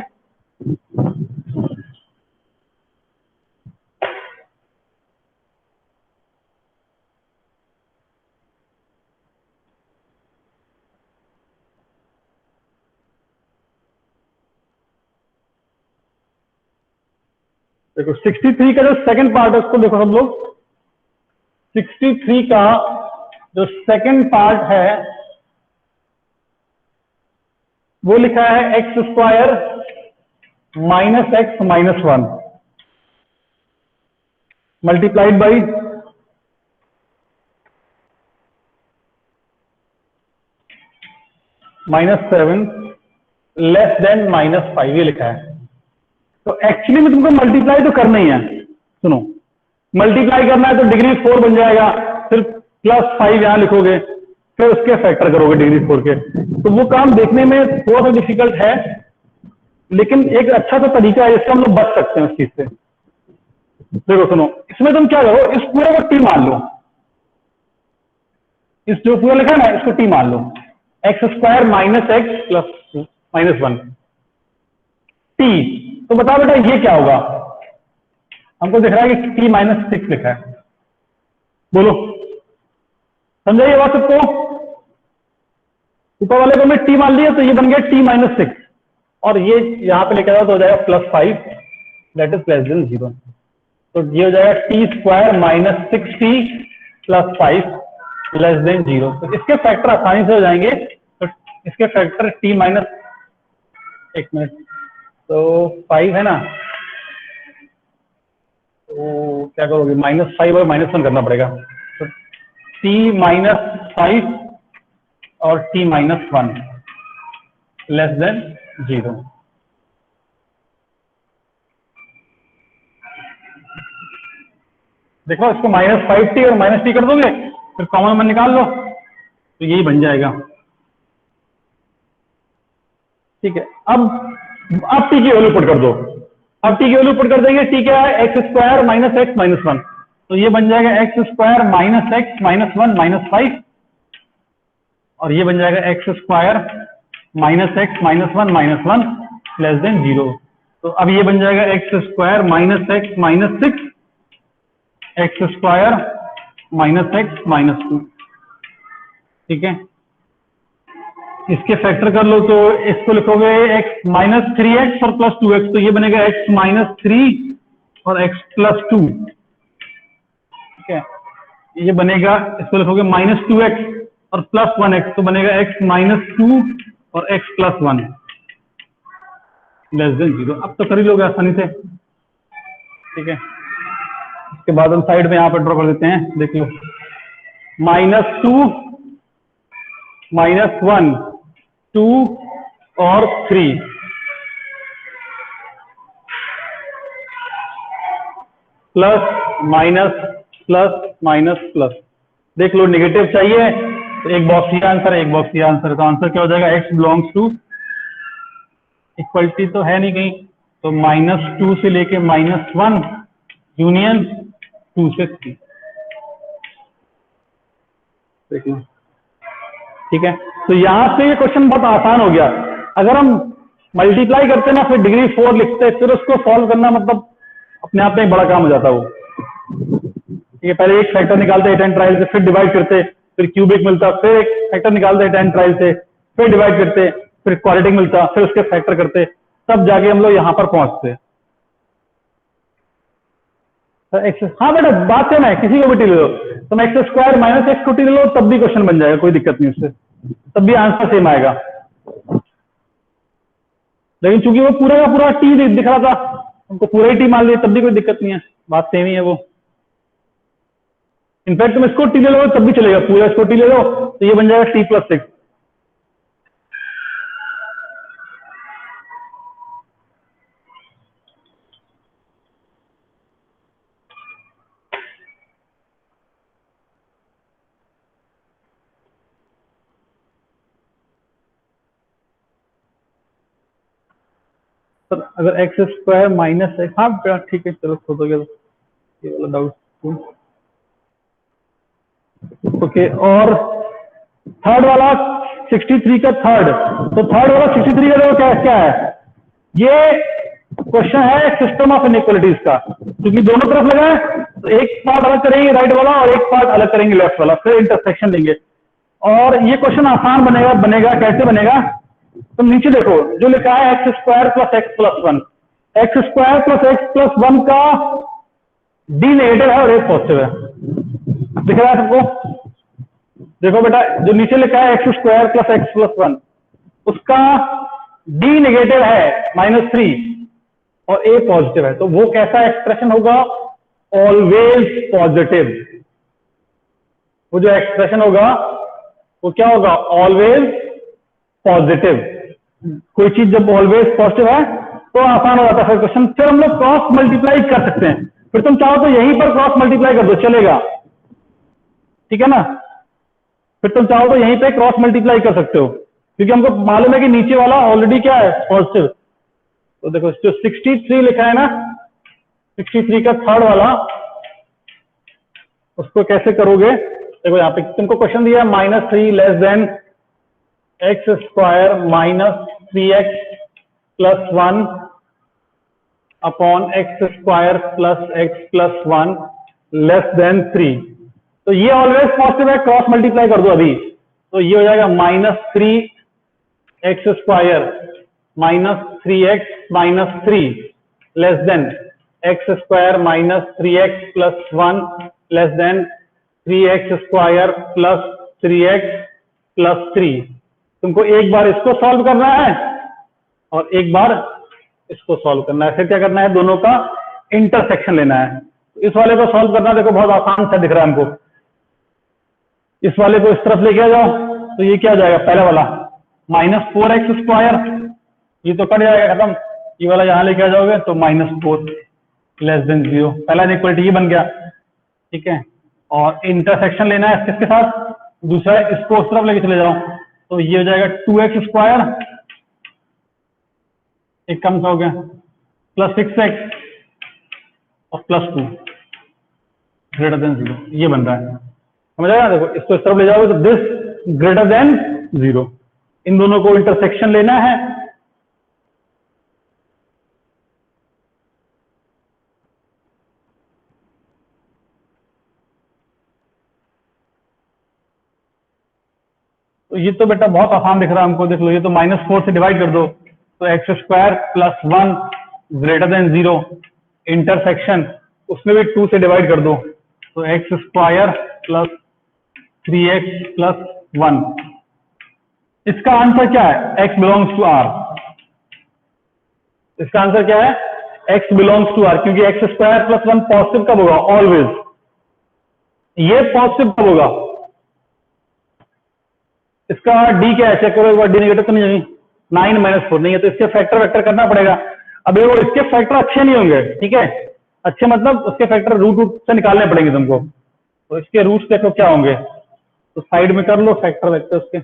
देखो 63 का जो सेकंड पार्ट है उसको देखो सब लोग। 63 का जो सेकंड पार्ट है वो लिखा है x² - x - 1 multiplied by -7 less than -5, ये लिखा है। तो एक्चुअली में तुमको मल्टीप्लाई तो करना ही है। सुनो, मल्टीप्लाई करना है तो डिग्री 4 बन जाएगा, फिर +5 यहां लिखोगे, फिर उसके फैक्टर करोगे डिग्री 4 के। तो वो काम देखने में थोड़ा सा डिफिकल्ट है, लेकिन एक अच्छा सा तरीका है जिससे हम लोग बच सकते हैं उस चीज से। देखो सुनो, इसमें तुम क्या करो, इस पूरे को t मान लो, इस जो पूरा लिखा है ना इसको t मान लो, x² - x + -1 t। तो बताओ बेटा ये क्या होगा, हमको दिख रहा है कि t - 6 लिखा है, बोलो समझाइए बात सबको। ऊपर वाले को मैं t मान लिया तो ये बन गया t - 6, और ये यहां पे लेकर जाओ तो हो जाएगा +5, दैट इज <0। तो ये हो जाएगा t² - 6t + 5 <0। तो इसके फैक्टर आसानी से हो जाएंगे। तो इसके फैक्टर t माइनस, एक मिनट, तो 5 है ना, तो क्या करोगे, -5 और -1 करना पड़ेगा। तो t - 5 और t - 1 <0। देखो इसको -5t और -t कर दोगे, फिर कॉमन में निकाल लो, तो यही बन जाएगा। ठीक है, अब t की वैल्यू पुट कर दो। अब t की वैल्यू पुट कर देंगे, t क्या है, x² - x - 1, तो ये बन जाएगा x² - x - 1 -5, और ये बन जाएगा x² - x - 1 -1 <0। तो अब ये बन जाएगा x square minus x minus 6, x square minus x minus 2। ठीक है, इसके फैक्टर कर लो तो इसको लिखोगे एक्स माइनस 3x और प्लस 2x, तो ये बनेगा एक्स माइनस 3 और एक्स प्लस 2। ठीक है, ये बनेगा, इसको लिखोगे माइनस 2x और प्लस 1x, तो बनेगा एक्स माइनस 2 और एक्स प्लस 1 लेस देन 0। अब तो कर ही लोगे आसानी से। ठीक है, इसके बाद हम साइड में यहां पर ड्रॉ कर देते हैं, देख लो, माइनस 2 माइनस 1 2 और 3 plus minus plus minus plus. देख लो, नेगेटिव चाहिए तो एक बॉक्स ही आंसर है, एक बॉक्स ही आंसर है, तो आंसर क्या हो जाएगा, एक्स बिलोंग्स टू, इक्वलिटी तो है नहीं कहीं, तो -2 से लेके -1 यूनियन 2 से 3। देख लो, ठीक है। तो यहां से ये क्वेश्चन बहुत आसान हो गया। अगर हम मल्टीप्लाई करते ना फिर डिग्री 4 लिखते, फिर उसको सॉल्व करना मतलब अपने आप में एक बड़ा काम हो जाता वो। ठीक है, पहले एक फैक्टर निकालते 8n ट्रायल से, फिर डिवाइड करते, फिर क्यूबिक मिलता, फिर एक फैक्टर निकालते 8n ट्रायल से, फिर डिवाइड करते, फिर क्वाड्रेटिक मिलता, फिर उसके फैक्टर करते, तब जाके हम लोग यहां पर पहुंचते। हाँ बेटा, बात है ना, किसी को भी टी ले लो, तुम एक्स स्क्वायर माइनस एक्स को टी ले लो तब भी क्वेश्चन बन जाएगा, कोई दिक्कत नहीं उससे, तब भी आंसर सेम आएगा। लेकिन चूंकि वो पूरा का पूरा टी दिख रहा था, उनको पूरा ही टी मान लिया, तब भी कोई दिक्कत नहीं है, बात सेम ही है वो। इनफैक्ट तुम इसको टी ले लो तब भी चलेगा, पूरा इसको टी ले लो तो ये बन जाएगा टी प्लस 6। सर अगर एक्स स्क्वायर माइनस एक्स, हाँ ठीक है, चलो खोद हो गया ये वाला डाउट। ओके, और थर्ड वाला 63 का थर्ड, तो थर्ड वाला 63 का क्या क्या है, ये क्वेश्चन है सिस्टम ऑफ इनइक्वालिटीज का, क्योंकि दोनों तरफ लगा है, तो एक पार्ट अलग करेंगे राइट वाला और एक पार्ट अलग करेंगे लेफ्ट वाला, फिर इंटरसेक्शन लेंगे। और ये क्वेश्चन आसान बनेगा कैसे बनेगा, तो नीचे देखो जो लिखा है x square plus x plus 1, x square plus x plus 1 का डी नेगेटिव है और एक पॉजिटिव है, दिख रहा है सबको। देखो बेटा, जो नीचे लिखा है x square plus x plus 1, उसका डी नेगेटिव है -3 और ए पॉजिटिव है, तो वो कैसा एक्सप्रेशन होगा, ऑलवेज पॉजिटिव। वो जो एक्सप्रेशन होगा वो क्या होगा, ऑलवेज पॉजिटिव। कोई चीज जब ऑलवेज पॉजिटिव है तो आसान हो जाता है फिर क्वेश्चन। फिर हम लोग क्रॉस मल्टीप्लाई कर सकते हैं, फिर तुम चाहो तो यहीं पर क्रॉस मल्टीप्लाई कर दो, चलेगा, ठीक है ना। फिर तुम चाहो तो यहीं पे क्रॉस मल्टीप्लाई कर सकते हो, क्योंकि हमको मालूम है कि नीचे वाला ऑलरेडी क्या है, पॉजिटिव। तो देखो जो 63 लिखा है ना, 63 का थर्ड वाला, उसको कैसे करोगे, देखो यहाँ पे तुमको क्वेश्चन दिया है -3 less than x square minus 3x plus 1 upon x square plus x plus 1 less than 3। तो ये ऑलवेज पॉजिटिव है, क्रॉस मल्टीप्लाई कर दो अभी, तो ये हो जाएगा -3 x square minus 3x minus 3 less than x square minus 3x plus 1 less than 3x square plus 3x plus 3। तुमको एक बार इसको सॉल्व करना है और एक बार इसको सॉल्व करना है, फिर क्या करना है, दोनों का इंटरसेक्शन लेना है। इस वाले को सॉल्व करना देखो बहुत आसान सा दिख रहा है हमको, इस वाले को इस तरफ लेके आ जाओ, तो ये क्या हो जाएगा, पहला वाला -4x स्क्वायर, ये तो कट जाएगा खत्म, ये वाला यहां लेके आ जाओगे तो -4 लेस देन 0, पहला इनइक्वालिटी ये बन गया, ठीक है। और इंटरसेक्शन लेना है किसके साथ, दूसरा इसको उस तरफ लेके चले जाओ, तो ये हो जाएगा 2x स्क्वायर, एक कम सा हो गया, प्लस 6x और प्लस 2 ग्रेटर देन 0, ये बन रहा है, समझ आएगा। देखो इसको इस तरफ ले जाओगे तो दिस ग्रेटर देन 0, इन दोनों को इंटरसेक्शन लेना है, तो ये तो बेटा बहुत आसान दिख रहा है हमको, देख लो ये तो -4 से डिवाइड कर दो, तो x square plus 1 greater than 0, intersection उसमें भी 2 से डिवाइड कर दो, तो x square plus 3x plus 1। इसका आंसर क्या है? x belongs to r। इसका आंसर क्या है? x बिलोंग्स टू r, क्योंकि एक्स स्क्वायर प्लस 1 पॉजिटिव कब होगा? ऑलवेज। ये पॉजिटिव कब होगा? इसका d क्या है? चेक करो एक बार, d नेगेटिव तो नहीं है, 9 - 4 नहीं है, तो इसके फैक्टर वेक्टर करना पड़ेगा। अब वो इसके फैक्टर अच्छे नहीं होंगे, ठीक है, अच्छे मतलब उसके फैक्टर रूट से निकालने पड़ेंगे तुमको। तो इसके रूट्स देखो क्या होंगे, तो साइड में कर लो फैक्टर वेक्टर उसके,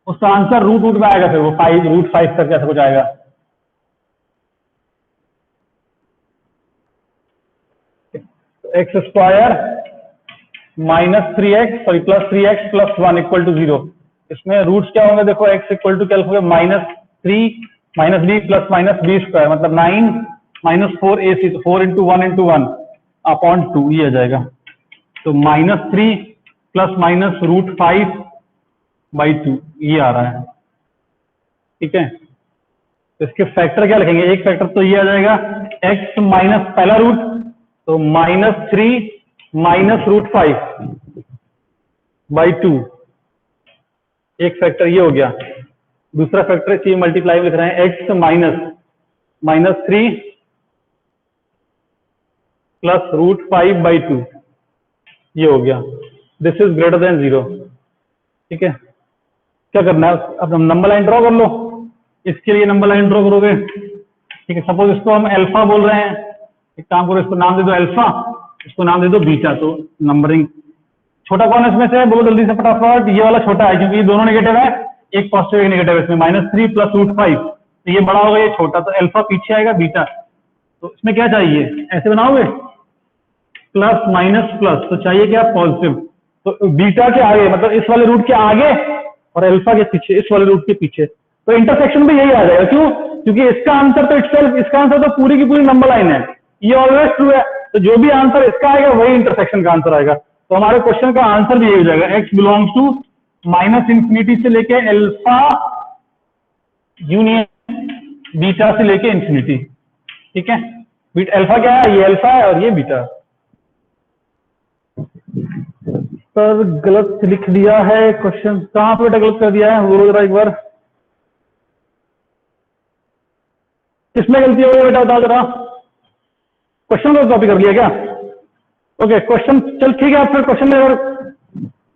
उसका आंसर रूट में आएगा, फिर वो √5 करके ऐसा कुछ आएगा। X square -3x sorry plus 3x plus 1 equal to 0। इसमें रूट्स क्या होंगे? देखो x इक्वल टू क्या लिखोगे? -3 -b प्लस -b स्क्वायर, मतलब 9 - 4ac, तो 4 × 1 × 1 अपॉन 2 ये आ जाएगा। तो -3 प्लस माइनस √5/2 ये आ रहा है, ठीक है। तो इसके फैक्टर क्या लिखेंगे? एक फैक्टर तो ये आ जाएगा x माइनस पहला रूट, तो -3 माइनस √5/2, एक फैक्टर ये हो गया। दूसरा फैक्टर इसलिए मल्टीप्लाई लिख रहे हैं, x -3 प्लस √5/2 ये हो गया। दिस इज ग्रेटर देन 0, ठीक है। क्या करना है? अब हम नंबर लाइन ड्रॉ कर लो। इसके लिए नंबर लाइन ड्रॉ करोगे, ठीक है। सपोज इसको हम अल्फा बोल रहे हैं, एक काम करो, इसको नाम दे दो अल्फा, इसको नाम दे दो बीटा। तो नंबरिंग छोटा कौन है इसमें से? बोलो जल्दी से फटाफट। ये वाला छोटा है, क्योंकि ये दोनों नेगेटिव है, एक पॉजिटिव एक नेगेटिव है इसमें, -3 प्लस √5, तो ये बड़ा होगा, ये छोटा, तो अल्फा पीछे आएगा, बीटा। तो इसमें क्या चाहिए? ऐसे बनाओगे प्लस माइनस प्लस, तो चाहिए क्या? पॉजिटिव। तो बीटा के आगे मतलब इस वाले रूट के आगे और अल्फा के पीछे, इस वाले रूट के पीछे, तो इंटरसेक्शन भी यही आ जाएगा। क्यों? क्योंकि इसका आंसर तो इटसेल्फ, इसका आंसर तो पूरी की पूरी नंबर लाइन है, ये ऑलवेज ट्रू है। तो जो भी आंसर इसका आएगा वही इंटरसेक्शन का आंसर आएगा। तो हमारे क्वेश्चन का आंसर भी यही हो जाएगा, x बिलोंग्स टू -∞ से लेके अल्फा यूनियन बीटा से लेके इंफिनिटी, ठीक है। अल्फा क्या है? ये अल्फा है और ये बीटा। सर गलत लिख दिया है क्वेश्चन, कहां पे बेटा गलत कर दिया है? बोलो जरा एक बार, किसमें गलती हो गई बेटा, बताओ जरा। क्वेश्चन को कॉपी कर लिया क्या? ओके क्वेश्चन, चल ठीक है। आप फिर क्वेश्चन में,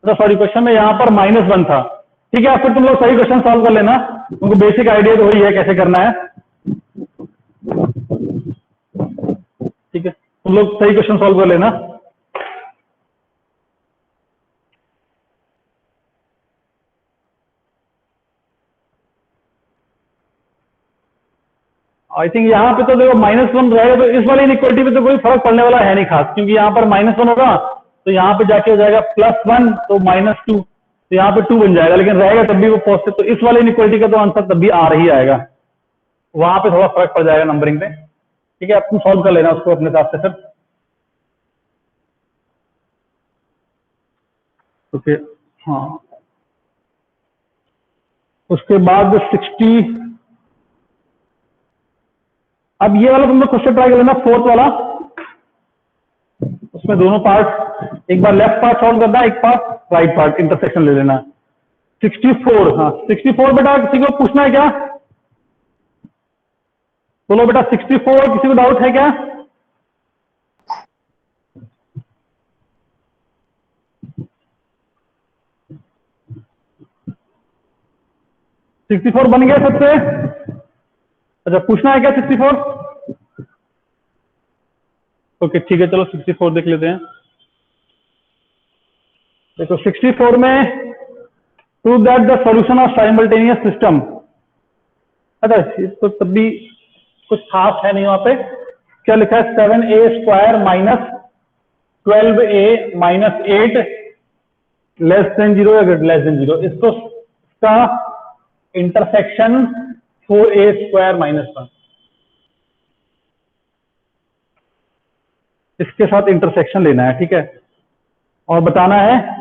सॉरी क्वेश्चन में यहाँ पर -1 था, ठीक है। आप फिर तुम लोग सही क्वेश्चन सॉल्व कर लेना, तुमको बेसिक आइडिया तो वही है कैसे करना है, ठीक है। तुम लोग सही क्वेश्चन सॉल्व कर लेना। आई थिंक यहाँ पे तो देखो -1 रहेगा, तो इस वाली इनइक्वालिटी में तो कोई फर्क पड़ने वाला है नहीं खास, क्योंकि यहाँ पर -1 होगा तो यहाँ पे जाके हो जाएगा +1, तो -2, तो यहाँ पे 2 बन जाएगा, लेकिन रहेगा तब भी वो पॉजिटिव। तो इस वाली इनइक्वालिटी का तो आंसर तब भी आर ही आएगा, वहां पे थोड़ा फर्क पड़ जाएगा नंबरिंग पे, ठीक है। आप तुम सॉल्व कर लेना उसको अपने हिसाब से सर, ओके। हाँ उसके बाद 60, अब ये वाला तुम लोग क्वेश्चन ट्राई कर लेना, 4th वाला। उसमें दोनों पार्ट, एक बार लेफ्ट पार्ट सॉल्व करना, एक पार्ट राइट पार्ट, इंटरसेक्शन ले लेना। 64, हाँ 64 बेटा किसी को पूछना है क्या? बोलो बेटा 64, किसी को डाउट है क्या? $64 बन गया सबसे? अच्छा पूछना है क्या 64? ओके ठीक है, चलो 64 देख लेते हैं। देखो 64 में prove that the solution of simultaneous system. अच्छा इसको तब भी कुछ खास है नहीं वहां पे, क्या लिखा है? 7a² minus 12a minus 8 less than 0 या लेस देन 0, इसको का इंटरसेक्शन 4a² माइनस 1, इसके साथ इंटरसेक्शन लेना है, ठीक है। और बताना है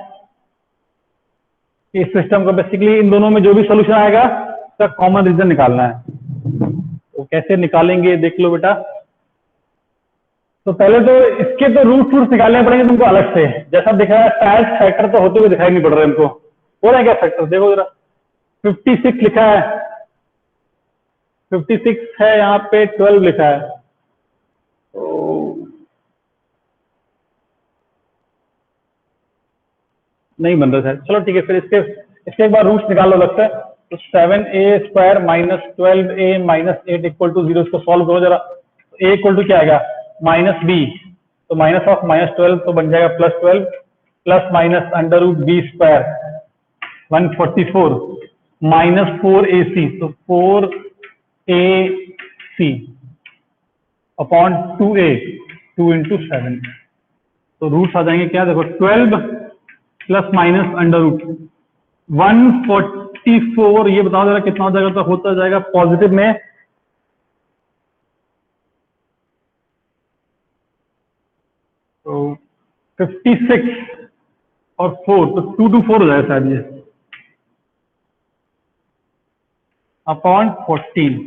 इस सिस्टम को बेसिकली इन दोनों में जो भी सोल्यूशन आएगा उसका कॉमन रीजन निकालना है। तो कैसे निकालेंगे देख लो बेटा। तो पहले तो इसके तो रूट निकालने पड़ेंगे तुमको अलग से। जैसा दिख रहा है शायद फैक्टर तो होते हुए दिखाई नहीं पड़ रहे हमको। हो रहा है क्या फैक्टर? देखो जरा 56 लिखा है, 56 है, यहाँ पे 12 लिखा है। तो नहीं बन रहा है। चलो ठीक है, फिर इसके एक बार रूट्स निकाल लो लगता है। तो 7a² minus 12a minus 8 equal to 0। इसको सॉल्व करो जरा। a इक्वल टू क्या आएगा? Minus b। तो माइनस ऑफ माइनस 12 तो बन जाएगा plus 12 plus minus under root b² 144 minus 4ac। तो 4ac अपॉन 2a 2 इंटू 7। तो रूट्स आ जाएंगे क्या? देखो 12 प्लस माइनस अंडर रूट 144। ये बताओ जरा कितना हो जाएगा? तो होता जाएगा पॉजिटिव में तो 56 और 4 तो 224 हो जाएगा शायद ये upon 14।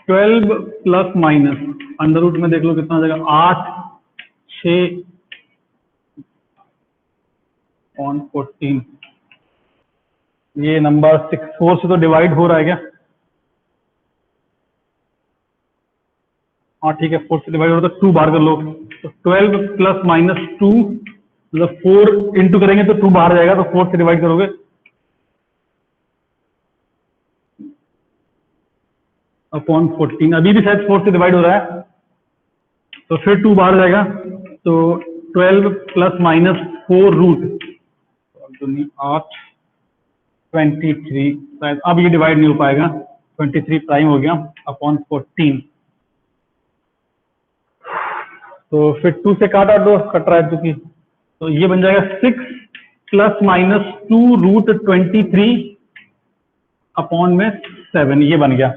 12 plus minus under root में देख लो कितना हो जाएगा? 8 6 ऑन 14। ये नंबर 4 से तो डिवाइड हो रहा है क्या? हाँ ठीक है, 4 से डिवाइड हो रहा है तो 2 बाहर कर लो। तो 12 प्लस माइनस 2 मतलब 4 इंटू करेंगे तो 2 बाहर जाएगा। तो 4 से डिवाइड करोगे अपॉन 14। अभी भी शायद 4 से डिवाइड हो रहा है तो फिर 2 बाहर जाएगा। तो 12 प्लस माइनस 4 रूट 8 23। शायद अब ये डिवाइड नहीं हो पाएगा। 23 प्राइम हो गया अपॉन 14। तो फिर 2 से काटा दो, कट रहा है क्योंकि। तो ये बन जाएगा 6 प्लस माइनस 2 रूट 23 अपॉन में 7। ये बन गया।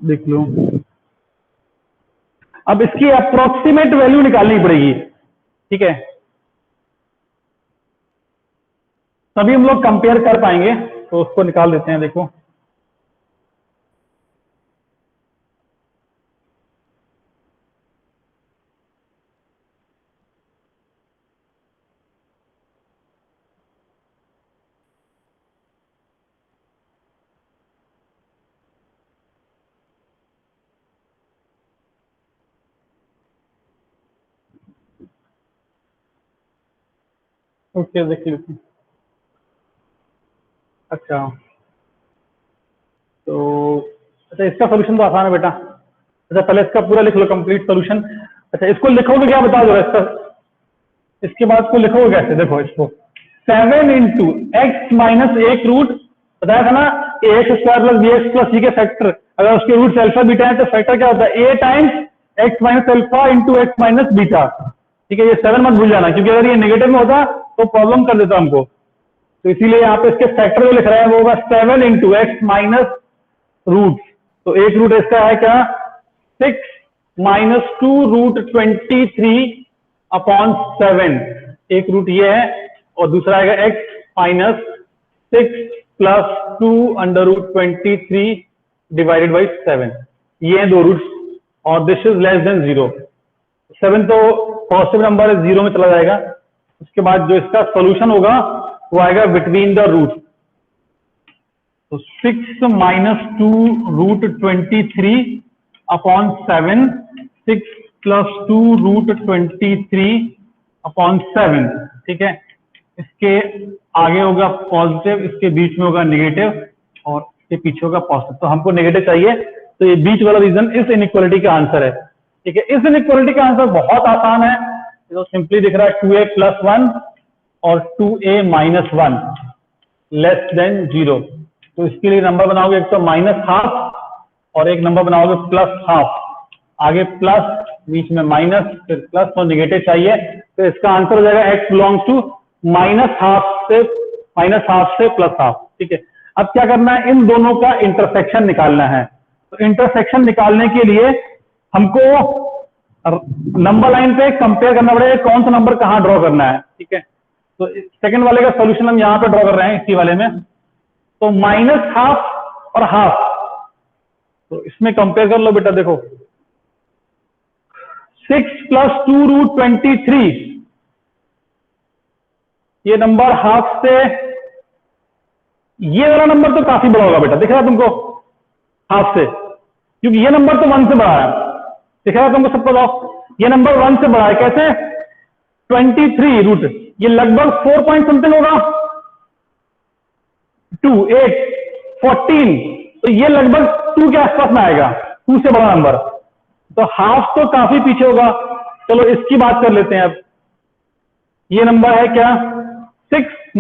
देख लो। अब इसकी अप्रोक्सीमेट वैल्यू निकालनी पड़ेगी, ठीक है, तभी हम लोग कंपेयर कर पाएंगे। तो उसको निकाल देते हैं। देखो ओके, देख लीजिए। अच्छा तो अच्छा, इसका सोल्यूशन तो आसान है बेटा। अच्छा पहले इसका पूरा लिख लो, कंप्लीट सोल्यूशन। अच्छा इसको लिखोगे क्या बता दो इसका। इसके बाद को लिखोगे कैसे? देखो इसको 7 इंटू एक्स माइनस 1 रूट बताया था ना, ax² plus bx plus c के फैक्टर अगर उसके रूट अल्फा बीटा है तो फैक्टर क्या होता है? a times x minus alpha into x minus beta. ठीक है, ये 7 मत भूल जाना क्योंकि अगर ये नेगेटिव में होता तो प्रॉब्लम कर देता हमको। तो इसीलिए यहाँ पे इसके फैक्टर जो लिख रहे हैं वो होगा 7 इंटू एक्स माइनस रूट। तो एक रूट इसका है क्या? 6 माइनस 2 रूट 23 अपॉन 7। एक रूट ये है और दूसरा आएगा x minus 6 plus 2 under root 23 divided by 7। ये हैं दो रूट्स और दिस इज लेस देन 0। 7 तो पॉजिटिव नंबर है, 0 में चला जाएगा। उसके बाद जो इसका सोल्यूशन होगा वो आएगा बिटवीन द रूट। तो 6 minus 2 root 23 upon 7, 6 plus 2 root 23 upon 7। ठीक है, इसके आगे होगा पॉजिटिव, इसके बीच में होगा नेगेटिव और इसके पीछे होगा पॉजिटिव। तो हमको नेगेटिव चाहिए, तो ये बीच वाला रीजन इस इनइक्वालिटी का आंसर है। ठीक है, इस इनइक्वालिटी का आंसर बहुत आसान है। तो सिंपली दिख रहा है 2a प्लस 1 और 2a माइनस 1 लेस देन 0। तो इसके लिए नंबर बनाओगे एक तो माइनस हाफ और एक नंबर बनाओगे प्लस हाफ। आगे प्लस, बीच में माइनस, फिर प्लस और निगेटिव चाहिए। तो इसका आंसर हो जाएगा x belongs to minus half से प्लस हाफ। ठीक है, अब क्या करना है? इन दोनों का इंटरसेक्शन निकालना है। तो इंटरसेक्शन निकालने के लिए हमको नंबर लाइन पे कंपेयर करना पड़ेगा कौन सा नंबर कहाँ ड्रॉ करना है, ठीक है। तो सेकंड वाले का सॉल्यूशन हम यहाँ पे ड्रॉ कर रहे हैं इसी वाले में। तो -12 और हाफ, तो इसमें कंपेयर कर लो बेटा, देखो 6 + 2√23, ये नंबर हाफ से, ये वाला नंबर तो काफी बड़ा होगा बेटा, दिख रहा है तुमको हाफ से, क्योंकि ये नंबर तो 1 से बड़ा है, दिख रहा है तुमको, सब बताओ। ये नंबर 1 से बड़ा है, कैसे? 23 ये लगभग 4 पॉइंट समथिंग होगा, 2 8 14, तो ये लगभग 2 के आसपास में आएगा, 2 से बड़ा नंबर। तो हाफ तो काफी पीछे होगा। चलो इसकी बात कर लेते हैं अब। ये नंबर है क्या? 6 -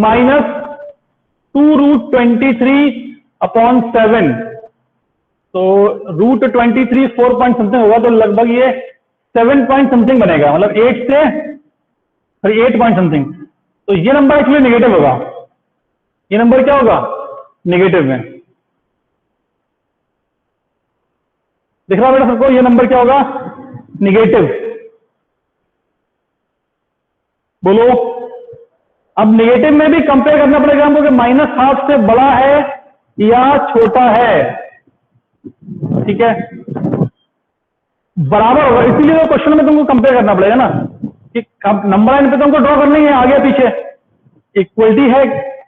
2√23/7, तो √23 4 पॉइंट समथिंग होगा, तो लगभग ये 7 पॉइंट समथिंग बनेगा, मतलब 8 से 8 पॉइंट समथिंग। तो ये नंबर एक्चुअली नेगेटिव होगा। ये नंबर क्या होगा? नेगेटिव में। दिख रहा बेटा सबको? ये नंबर क्या होगा? नेगेटिव। बोलो। अब नेगेटिव में भी कंपेयर करना पड़ेगा हमको कि -12 से बड़ा है या छोटा है, ठीक है। बराबर होगा, इसीलिए तो क्वेश्चन में तुमको कंपेयर करना पड़ेगा ना, कि नंबर लाइन पे तुमको ड्रॉ करना ही है, आगे पीछे इक्वलिटी है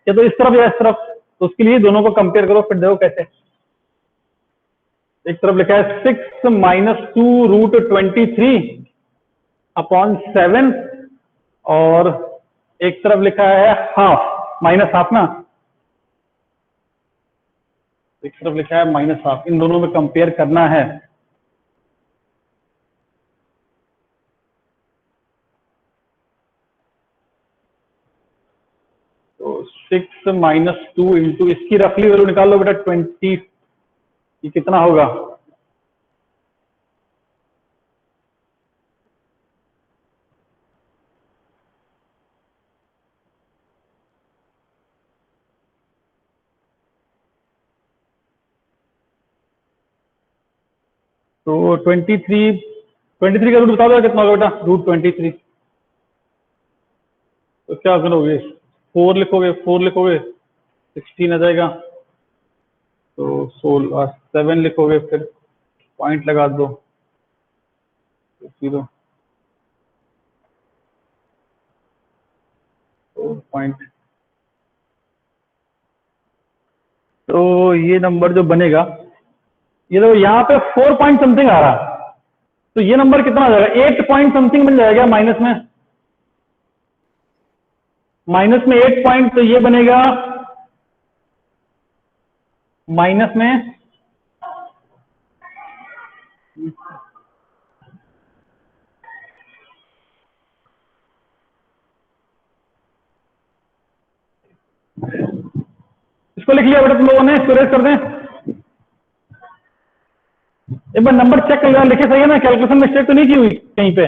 या तो इस तरफ या इस तरफ, तो उसके लिए दोनों को कंपेयर करो, फिर देखो कैसे। एक तरफ लिखा है 6 - 2√23/7, और एक तरफ लिखा है हाफ, -12 ना, एक तरफ लिखा है -12, इन दोनों में कंपेयर करना है। तो 6 - 2 इंटू इसकी रफली वैल्यू निकाल लो बेटा, 20, ये कितना होगा? तो 23 का रूट बता दो कितना होगा बेटा? √23, तो क्या करोगे? 4 लिखोगे, 4 लिखोगे 16 आ जाएगा, तो 16, 7 लिखोगे, फिर पॉइंट लगा दो, 0 पॉइंट। तो ये नंबर जो बनेगा, ये तो यहाँ पे 4 पॉइंट समथिंग आ रहा, तो ये नंबर कितना आ जाएगा? 8 पॉइंट समथिंग बन जाएगा माइनस में। 8 पॉइंट, तो ये बनेगा माइनस में इसको लिख लिया बेटा तुम लोगों ने? इसको रेस कर दें, एक बार नंबर चेक कर लेना, लिखे सही है ना? कैलकुलेशन मिस्टेक तो नहीं की हुई कहीं पे?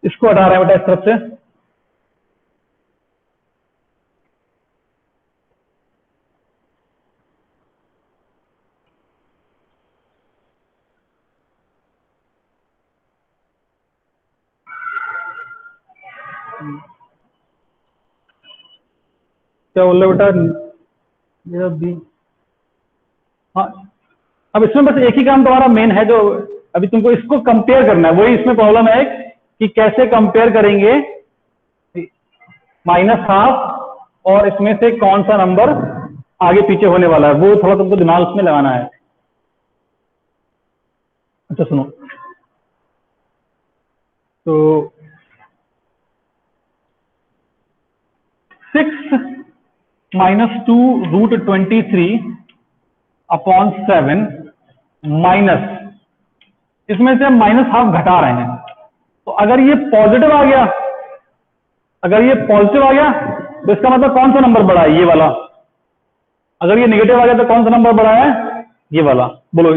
इसको हटा रहे हैं बेटा इस तरफ से। क्या बोल रहे बेटा? मेरा बी, हाँ। अब इसमें बस एक ही काम तुम्हारा मेन है, जो अभी तुमको इसको कंपेयर करना है, वही इसमें प्रॉब्लम है कि कैसे कंपेयर करेंगे -12 और इसमें से कौन सा नंबर आगे पीछे होने वाला है, वो थोड़ा तुमको दिमाग उसमें लगाना है। अच्छा सुनो, तो 6 - 2√23 अपॉन 7 माइनस, इसमें से हम माइनस हाफ घटा रहे हैं। तो अगर ये पॉजिटिव आ गया, अगर ये पॉजिटिव आ गया तो इसका मतलब कौन सा नंबर बड़ा है? ये वाला। अगर ये नेगेटिव आ गया तो कौन सा नंबर बड़ा है? ये वाला। बोलो,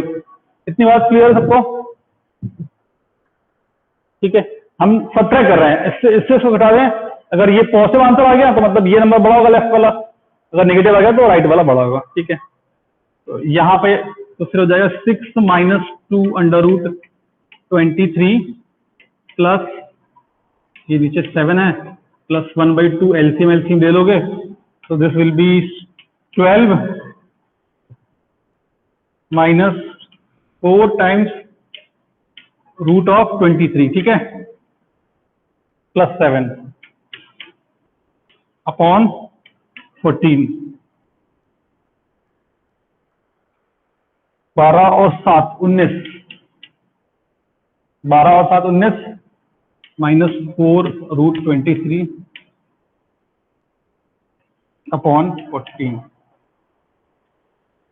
इतनी बात क्लियर है सबको? ठीक है, हम सब्ट्रैक्ट कर रहे हैं, इससे इसको घटा दें। अगर ये पॉजिटिव आंसर आ गया तो मतलब ये नंबर बड़ा होगा लेफ्ट वाला, अगर नेगेटिव आ गया तो राइट वाला बड़ा होगा। ठीक है, तो यहाँ पे तो फिर हो जाएगा 6 माइनस 2 अंडर रूट 23 प्लस ये नीचे 7 है प्लस 1/2 एलसीएम एलसीएम ले लोगे तो this will be 12 minus 4 times root of 23, ठीक है, प्लस 7 अपॉन 14। 12 और 7 19, 12 और 7 19 माइनस 4 रूट 23 अपॉन 14।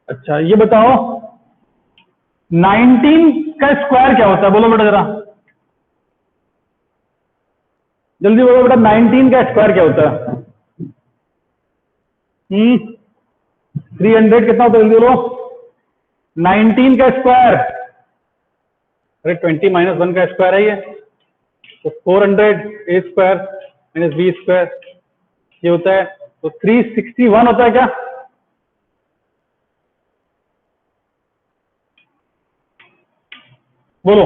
अच्छा ये बताओ 19 का स्क्वायर क्या होता है? बोलो बेटा जरा, जल्दी बोलो बेटा, 19 का स्क्वायर क्या होता है? 300 कितना होता है? जल्दी बोलो। 19 का स्क्वायर, अरे 20 माइनस 1 का स्क्वायर है ये, तो 400 ए स्क्वायर माइनस बी स्क्वायर ये होता है, तो 361 होता है क्या? बोलो,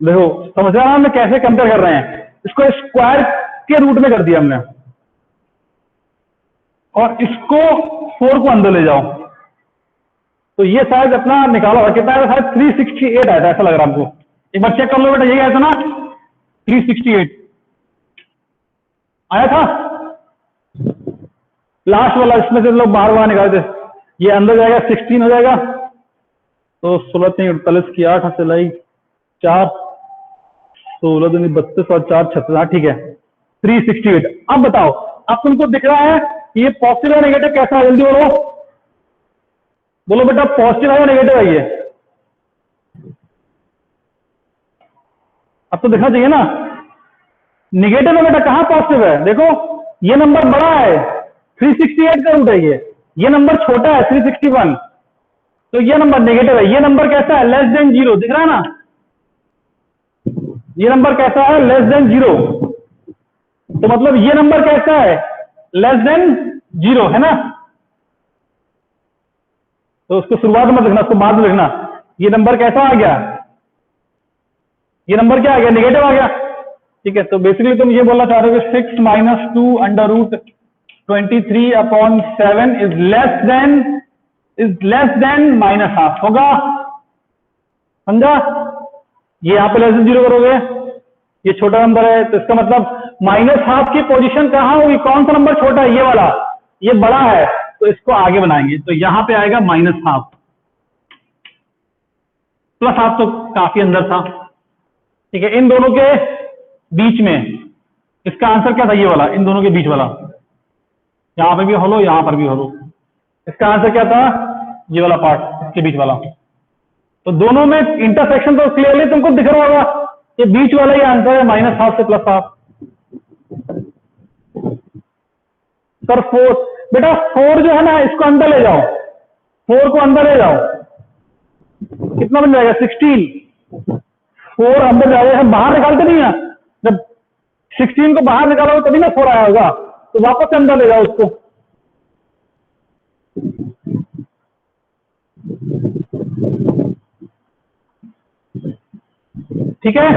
देखो समझ रहे हैं हमने कैसे कंपेयर कर रहे हैं? इसको स्क्वायर के रूट में कर दिया हमने, और इसको 4 को अंदर ले जाओ तो ये शायद अपना निकाला हुआ कितना है? शायद 368 आया था, ऐसा लग रहा है हमको। एक बार चेक कर लो बेटा, यही आया था ना 368 आया था लास्ट वाला, इसमें से लोग बाहर बाहर निकालते, ये अंदर जाएगा 16 हो जाएगा, तो 16 3 48 की 8 चलाई 4 16 दूनी 32 और 4 36, ठीक है 368। अब बताओ, अब तुमको दिख रहा है ये पॉजिटिव और नेगेटिव कैसा है? जल्दी बोलो, बोलो बेटा, पॉजिटिव है या नेगेटिव है ये? अब तो दिखना चाहिए ना। नेगेटिव है बेटा, कहां पॉजिटिव है? देखो ये नंबर बड़ा है, 368 का रूट है ये नंबर छोटा है 361, तो ये नंबर नेगेटिव है। ये नंबर कैसा है? लेस देन 0, दिख रहा है ना? ये नंबर कैसा है? लेस देन 0, तो मतलब ये नंबर कैसा है? लेस देन 0 है ना? तो उसको शुरुआत में लिखना, उसको बाद में लिखना। ये नंबर कैसा आ गया? ये नंबर क्या आ गया? नेगेटिव आ गया। ठीक है, तो बेसिकली तुम ये बोलना चाह रहे हो कि 6 minus 2 under root 23 upon 7 is less than minus half होगा, समझा? ये यहाँ पे लेस देन 0 करोगे, ये छोटा नंबर है, तो इसका मतलब माइनस हाफ की पोजीशन कहां होगी? कौन सा नंबर छोटा है? ये वाला। ये बड़ा है तो इसको आगे बनाएंगे, तो यहां पे आएगा माइनस हाफ, प्लस हाफ तो काफी अंदर था। ठीक है, इन दोनों के बीच में इसका आंसर क्या था? ये वाला, इन दोनों के बीच वाला, यहां पर भी होलो यहां पर भी होलो, इसका आंसर क्या था? ये वाला पार्ट, इसके बीच वाला। तो दोनों में इंटरसेक्शन तो क्लियरली तुमको दिख रहा होगा कि बीच वाला ही आंसर है, माइनस हाफ से प्लस हाफ। सर 4 बेटा, 4 जो है ना इसको अंदर ले जाओ, 4 को अंदर ले जाओ, कितना बन जाएगा? 16। 4 अंदर जाएगा, हम बाहर निकालते नहीं है, जब 16 को बाहर निकालोगे तभी ना 4 आया होगा, तो वापस से अंदर ले जाओ उसको। ठीक है,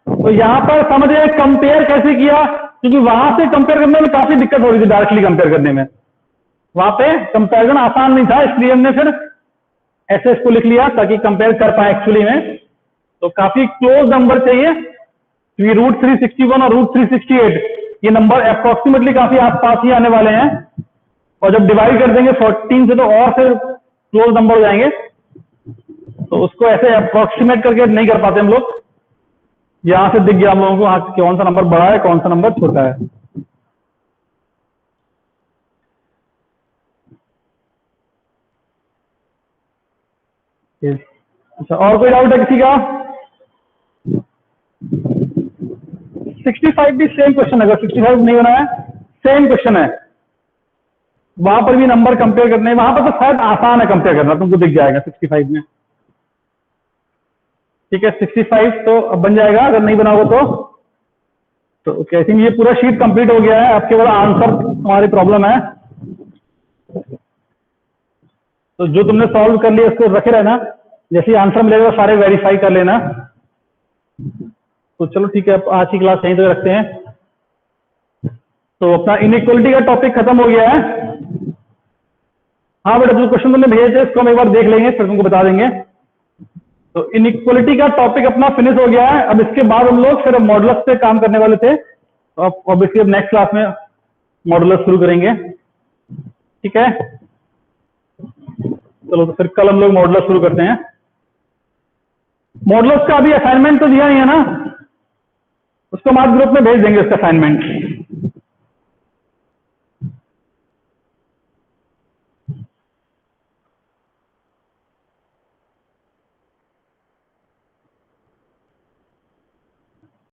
तो यहां पर समझिए कंपेयर कैसे किया, क्योंकि वहां से कंपेयर करने में काफी दिक्कत हो रही थी, डायरेक्टली कंपेयर करने में वहां पे कंपैरिजन आसान नहीं था, इसलिए हमने फिर ऐसे इसको लिख लिया ताकि कंपेयर कर पाए एक्चुअली में। तो काफी क्लोज नंबर चाहिए, क्योंकि रूट 361 और रूट 368 ये नंबर अप्रोक्सीमेटली काफी आसपास ही आने वाले हैं, और जब डिवाइड कर देंगे 14 से तो और फिर क्लोज नंबर हो जाएंगे, तो उसको ऐसे अप्रोक्सीमेट करके नहीं कर पाते हम लोग। यहां से दिख गया हम लोगों को हाँ कौन सा नंबर बड़ा है कौन सा नंबर छोटा है। अच्छा, और कोई डाउट है किसी का? 65 भी सेम क्वेश्चन है, अगर 65 नहीं बना है सेम क्वेश्चन है, वहां पर भी नंबर कंपेयर करने, वहां पर तो शायद आसान है कंपेयर करना, तुमको दिख जाएगा 65 में। ठीक है, 65 तो अब बन जाएगा, अगर नहीं बना हो तो ओके। आई थिंक ये पूरा शीट कंप्लीट हो गया है, अब केवल आंसर हमारी प्रॉब्लम है, तो जो तुमने सॉल्व कर लिया उसको रखे रहना, जैसे ही आंसर मिलेगा सारे वेरीफाई कर लेना। तो चलो ठीक है, अब आज की क्लास यहीं तक रखते हैं। तो अपना इनइक्वालिटी का टॉपिक खत्म हो गया है। हाँ बेटा, जो क्वेश्चन तुमने भेजे थे इसको हम एक बार देख लेंगे, फिर तुमको बता देंगे। तो इनइक्वालिटी का टॉपिक अपना फिनिश हो गया है। अब इसके बाद हम लोग फिर मॉडुलस पे काम करने वाले थे, तो अब ऑब्वियसली अब नेक्स्ट क्लास में मॉडुलस शुरू करेंगे। ठीक है, चलो तो फिर कल हम लोग मॉडुलस शुरू करते हैं। मॉडुलस का अभी असाइनमेंट तो दिया नहीं है ना, उसको हम आज ग्रुप में भेज देंगे उसका असाइनमेंट।